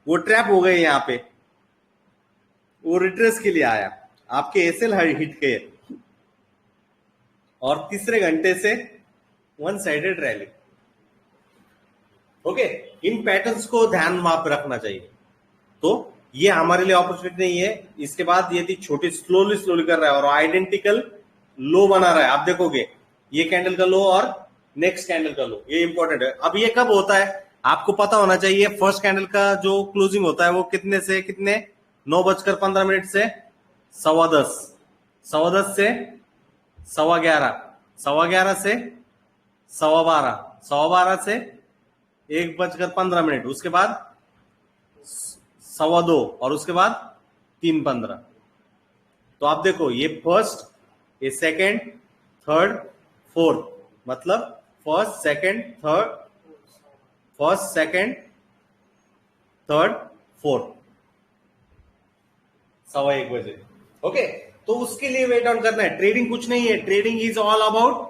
वो ट्रैप हो गए यहाँ पे, वो रिट्रेस के लिए आया, आपके एसएल हिट गए और तीसरे घंटे से वन साइडेड रैली। ओके, इन पैटर्न्स को ध्यान वहां पर रखना चाहिए। तो ये हमारे लिए अपॉर्चुनिटी नहीं है। इसके बाद यदि छोटी स्लोली स्लोली कर रहा है और आइडेंटिकल लो बना रहा है, आप देखोगे ये कैंडल का लो और नेक्स्ट कैंडल का लो, ये इंपॉर्टेंट है। अब ये कब होता है आपको पता होना चाहिए। फर्स्ट कैंडल का जो क्लोजिंग होता है वो कितने से कितने, 9:15 से 10:15, 10:15 से 11:15, 11:15 से 12:15, 12:15 से 1:15, उसके बाद 2:15 और उसके बाद 3:15। तो आप देखो ये फर्स्ट, ये सेकंड, थर्ड, फोर्थ, मतलब फर्स्ट सेकंड थर्ड फोर्थ, 1:15 बजे। ओके, तो उसके लिए वेट डाउन करना है। ट्रेडिंग कुछ नहीं है, trading is all about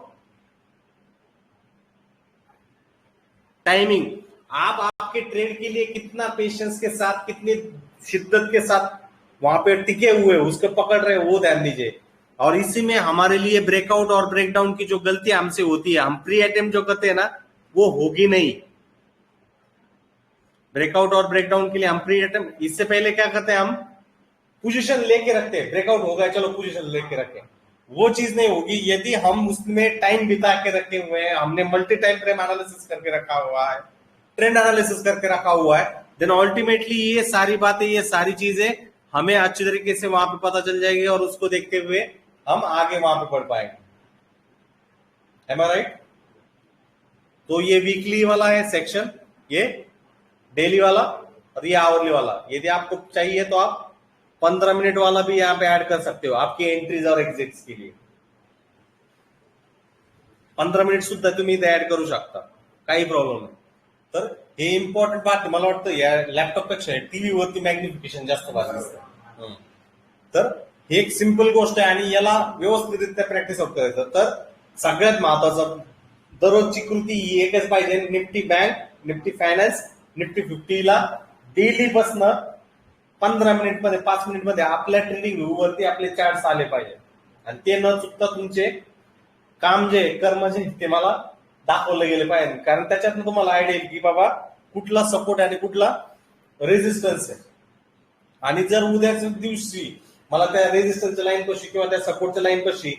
timing. आप आपके ट्रेड के लिए कितना पेशेंस के साथ, कितनी शिद्दत के साथ वहां पे टिके हुए उसको पकड़ रहे, वो ध्यान दीजिए। और इसी में हमारे लिए ब्रेकआउट और ब्रेकडाउन की जो गलतियां हमसे होती है, हम प्री अटेम्प्ट जो करते हैं ना, वो होगी नहीं। ब्रेकआउट और ब्रेकडाउन के लिए हम प्री अटेम्प्ट, इससे पहले क्या करते हैं, हम पोजीशन लेके रखते हैं। ब्रेकआउट हो गया, चलो पोजीशन लेके रखें, वो चीज नहीं होगी यदि हम उसमें टाइम बिता के रखे हुए हैं। हमने मल्टी टाइम फ्रेम एनालिसिस करके रखा हुआ है, ट्रेंड एनालिसिस करके रखा हुआ है, देन अल्टीमेटली ये सारी बातें, ये सारी चीजें हमें अच्छी तरीके से वहां पे पता चल जाएगी और उसको देखते हुए हम आगे वहां पे बढ़ पाएंगे। एम आई राइट? तो ये वीकली वाला है सेक्शन, ये डेली वाला और ये आवरली वाला। यदि आपको चाहिए तो आप 15 मिनट वाला भी यहाँ पे ऐड कर सकते हो आपकी एंट्रीज और एक्झिट्स के लिए। 15 मिनिट सुद्धा तुम्ही इथे ऍड करू शकता, काही प्रॉब्लेम नाही। तर हे इम्पॉर्टंट बात, मला वाटतं या लॅपटॉपपेक्षा टीव्ही वरती मॅग्निफिकेशन जास्त भारी असतं। तर हे एक सिंपल गोष्ट आहे आणि याला व्यवस्थितरित्या प्रॅक्टिस आउट करायचं। तर सगळ्यात महत्वाचं, दररोजची कृती ही एकच पाहिजे, Nifty bank, Nifty finance, Nifty 50 ला डेली बसणं 15 मिनिट मध्ये, 5 मिनिट मध्ये आपल्या ट्रेडिंग व्ह्यू वरती आपले चार्ट्स आले पाहिजे आणि ते न चुकता तुमचे काम जे कर्म जे ते मला दाखवलं गेले पाहिजे। कारण त्याच्यातून तुम्हाला आयडिया येईल की बाबा कुठला सपोर्ट आणि कुठला रेजिस्टन्स आहे। आणि जर उद्याच्या दिवशी मला त्या रेजिस्टन्सच्या लाईन पाशी किंवा त्या सपोर्टच्या लाईन पाशी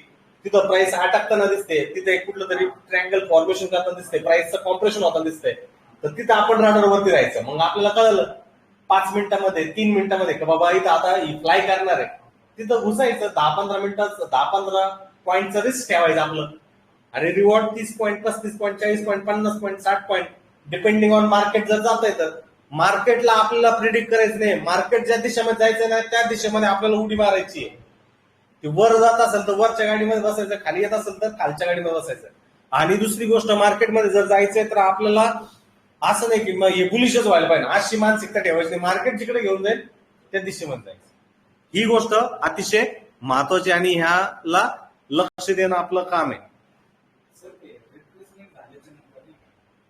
तिथं प्राइस अटकताना दिसते, तिथे कुठलं तरी ट्रँगल फॉर्मेशन करताना दिसते, प्राइसचं कॉम्प्रेशन होताना दिसतंय, तर तिथं आपण रनर वरती राहायचं। मग आपल्याला कळलं 5 मिनिटांमध्ये, 3 मिनिटांमध्ये की बाबा इथं आता फ्लाय करणार आहे, तिथं घुसायचं। 10-15 मिनिटात 10-15 पॉईंटचं रिस्क ठेवायचं आपलं आणि reward 30 point, 35 point, 40 point, 50 point, 60 point, depending on market जर जात आहे तर। मार्केटला आपल्याला प्रिडिक्ट करायचं नाही, मार्केट ज्या दिशेमध्ये जायचं नाही त्या दिशेमध्ये आपल्याला उडी मारायची आहे। ते वर जात असेल तर वरच्या गाडीमध्ये बसायचं, खाली येत असेल तर खालच्या गाडीमध्ये बसायचं। आणि दुसरी गोष्ट, मार्केटमध्ये जर जायचंय तर आपल्याला असं नाही की मग हे बुलिशच व्हायला पाहिजे, अशी मानसिकता ठेवायची नाही। मार्केट जिकडे घेऊन जाईल त्या दिशेमध्ये जायचं। ही गोष्ट अतिशय महत्वाची आणि ह्याला लक्ष देणं आपलं काम आहे।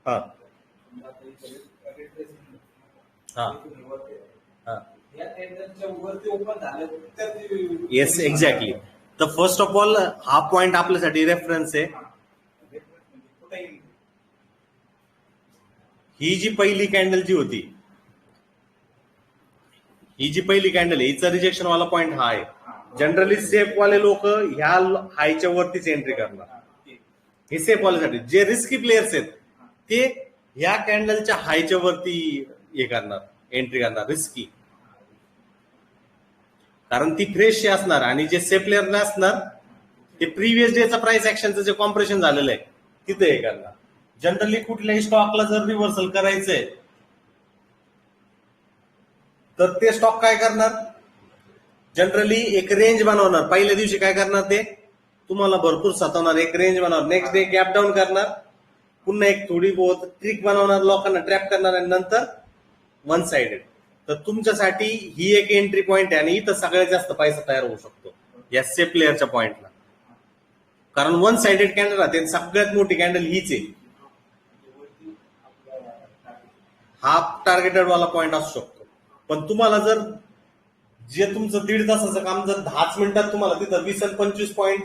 हा येस, एक्झॅक्टली। तर फर्स्ट ऑफ ऑल हा पॉइंट आपल्यासाठी रेफरन्स आहे। ही जी पहिली कॅन्डल जी होती, ही जी पहिली कॅन्डल आहे, हिचा रिजेक्शन वाला पॉइंट हा आहे। जनरली सेफ वाले लोक ह्या हायच्या वरतीच एंट्री करणार। हे सेफ वाल्यासाठी, जे रिस्की प्लेयर्स आहेत ते ह्या कॅन्डलच्या हायच्या वरती हे करणार, एंट्री करणार रिस्की, कारण ती फ्रेश असणार। आणि जे सेफ प्लेयर नसणार ते प्रिव्हियस डेचा प्राइस ऍक्शनचं जे कॉम्प्रेशन झालेलं आहे तिथे हे करणार। जनरली कुठल्याही स्टॉकला जर रिव्हर्सल करायचंय तर ते स्टॉक काय करणार, जनरली एक रेंज बनवणार। पहिल्या दिवशी काय करणार, ते तुम्हाला भरपूर सतावणार, एक रेंज बनवणार, नेक्स्ट डे गॅप डाऊन करणार, पुन्हा एक थोडी बहुत ट्रिक बनवणार, लोकांना ट्रॅप करणार आणि नंतर वन साइडेड. तर तुमच्यासाठी ही एक एंट्री पॉइंट आहे आणि इथं सगळ्यात जास्त पैसा तयार होऊ शकतो या सेफ प्लेअरच्या पॉइंटला. कारण वन साइडेड कॅन्डल राहते, सगळ्यात मोठी कॅन्डल हीच आहे. हाफ टार्गेटेड वाला पॉइंट असू शकतो, पण तुम्हाला जर जे तुमचं 1.5 तासाचं काम जर 10 मिनिटात तुम्हाला तिथं 20 आणि 25 पॉइंट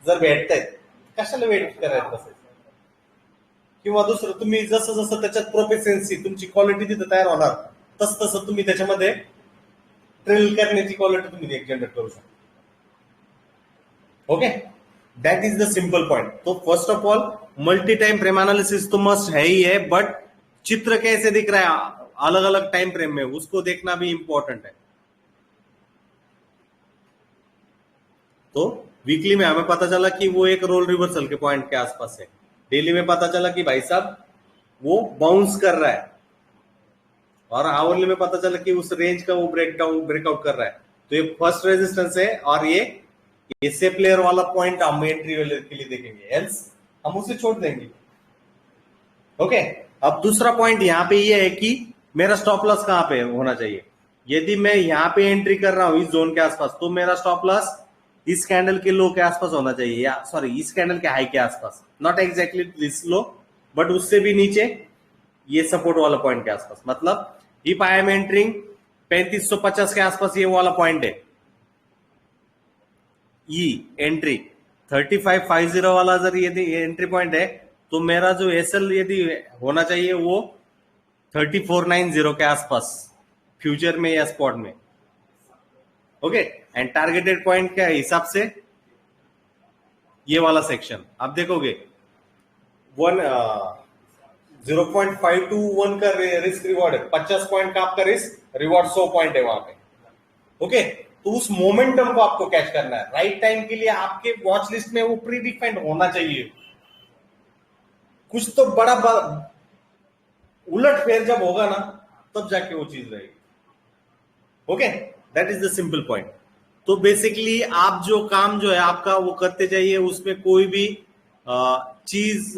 जर भेटतायत, कशाला वेट करायचं बसायचं? किंवा दुसरं, तुम्ही जसं जसं त्याच्यात प्रोफिशियन्सी तुमची क्वालिटी तिथं तयार होणार, तस तसं तुम्ही त्याच्यामध्ये ट्रेल करण्याची क्वालिटी तुम्ही जनरेट करू शकता. Okay, that is the simple point. तो first of all multi time frame analysis तो मस्ट है ही है, बट चित्र कैसे दिख रहा है अलग अलग टाइम फ्रेम में, उसको देखना भी इंपॉर्टेंट है. तो वीकली में हमें पता चला कि वो एक रोल रिवर्सल के पॉइंट के आसपास है. डेली में पता चला कि भाई साहब वो बाउंस कर रहा है, और आवरली में पता चला कि उस रेंज का वो ब्रेकआउट कर रहा है. तो ये फर्स्ट रेजिस्टेंस है, और ये से प्लेयर वाला पॉइंट हम एंट्री के लिए देखेंगे, एल्स हम उसे छोड़ देंगे. ओके, अब दूसरा पॉइंट यहाँ पे ये है कि मेरा स्टॉप लॉस कहां पे होना चाहिए. यदि मैं यहाँ पे एंट्री कर रहा हूं इस जोन के आसपास, तो मेरा स्टॉप लॉस इस कैंडल के लो के आसपास होना चाहिए, या सॉरी इस कैंडल के हाई के आसपास, not exactly this low, but उससे भी नीचे ये सपोर्ट वाला पॉइंट के आसपास. मतलब इफ आई एम एंटरिंग 3550 के आसपास, ये वाला पॉइंट है ई एंट्री 3550 वाला जर यदि एंट्री पॉइंट है, तो मेरा जो एसएल यदि होना चाहिए वो 3490 के आसपास, फ्यूचर में या स्पॉट में. ओके, एंड टारगेटेड पॉइंट के हिसाब से ये वाला सेक्शन आप देखोगे 0.521 का रिस्क रिवॉर्ड है, 50 पॉइंट का आपका रिस्क रिवॉर्ड 100 पॉइंट है वहां पे. ओके, तो उस मोमेंटम को आपको कैच करना है. राइट टाइम के लिए आपके वॉच लिस्ट में वो प्री डिफाइंड होना चाहिए. कुछ तो बड़ा उलट फेर जब होगा ना, तब जाके वो चीज रहेगी. Okay, that is the simple point. तो बेसिकली आप जो काम जो है आपका वो करते जाइए, उसमें कोई भी चीज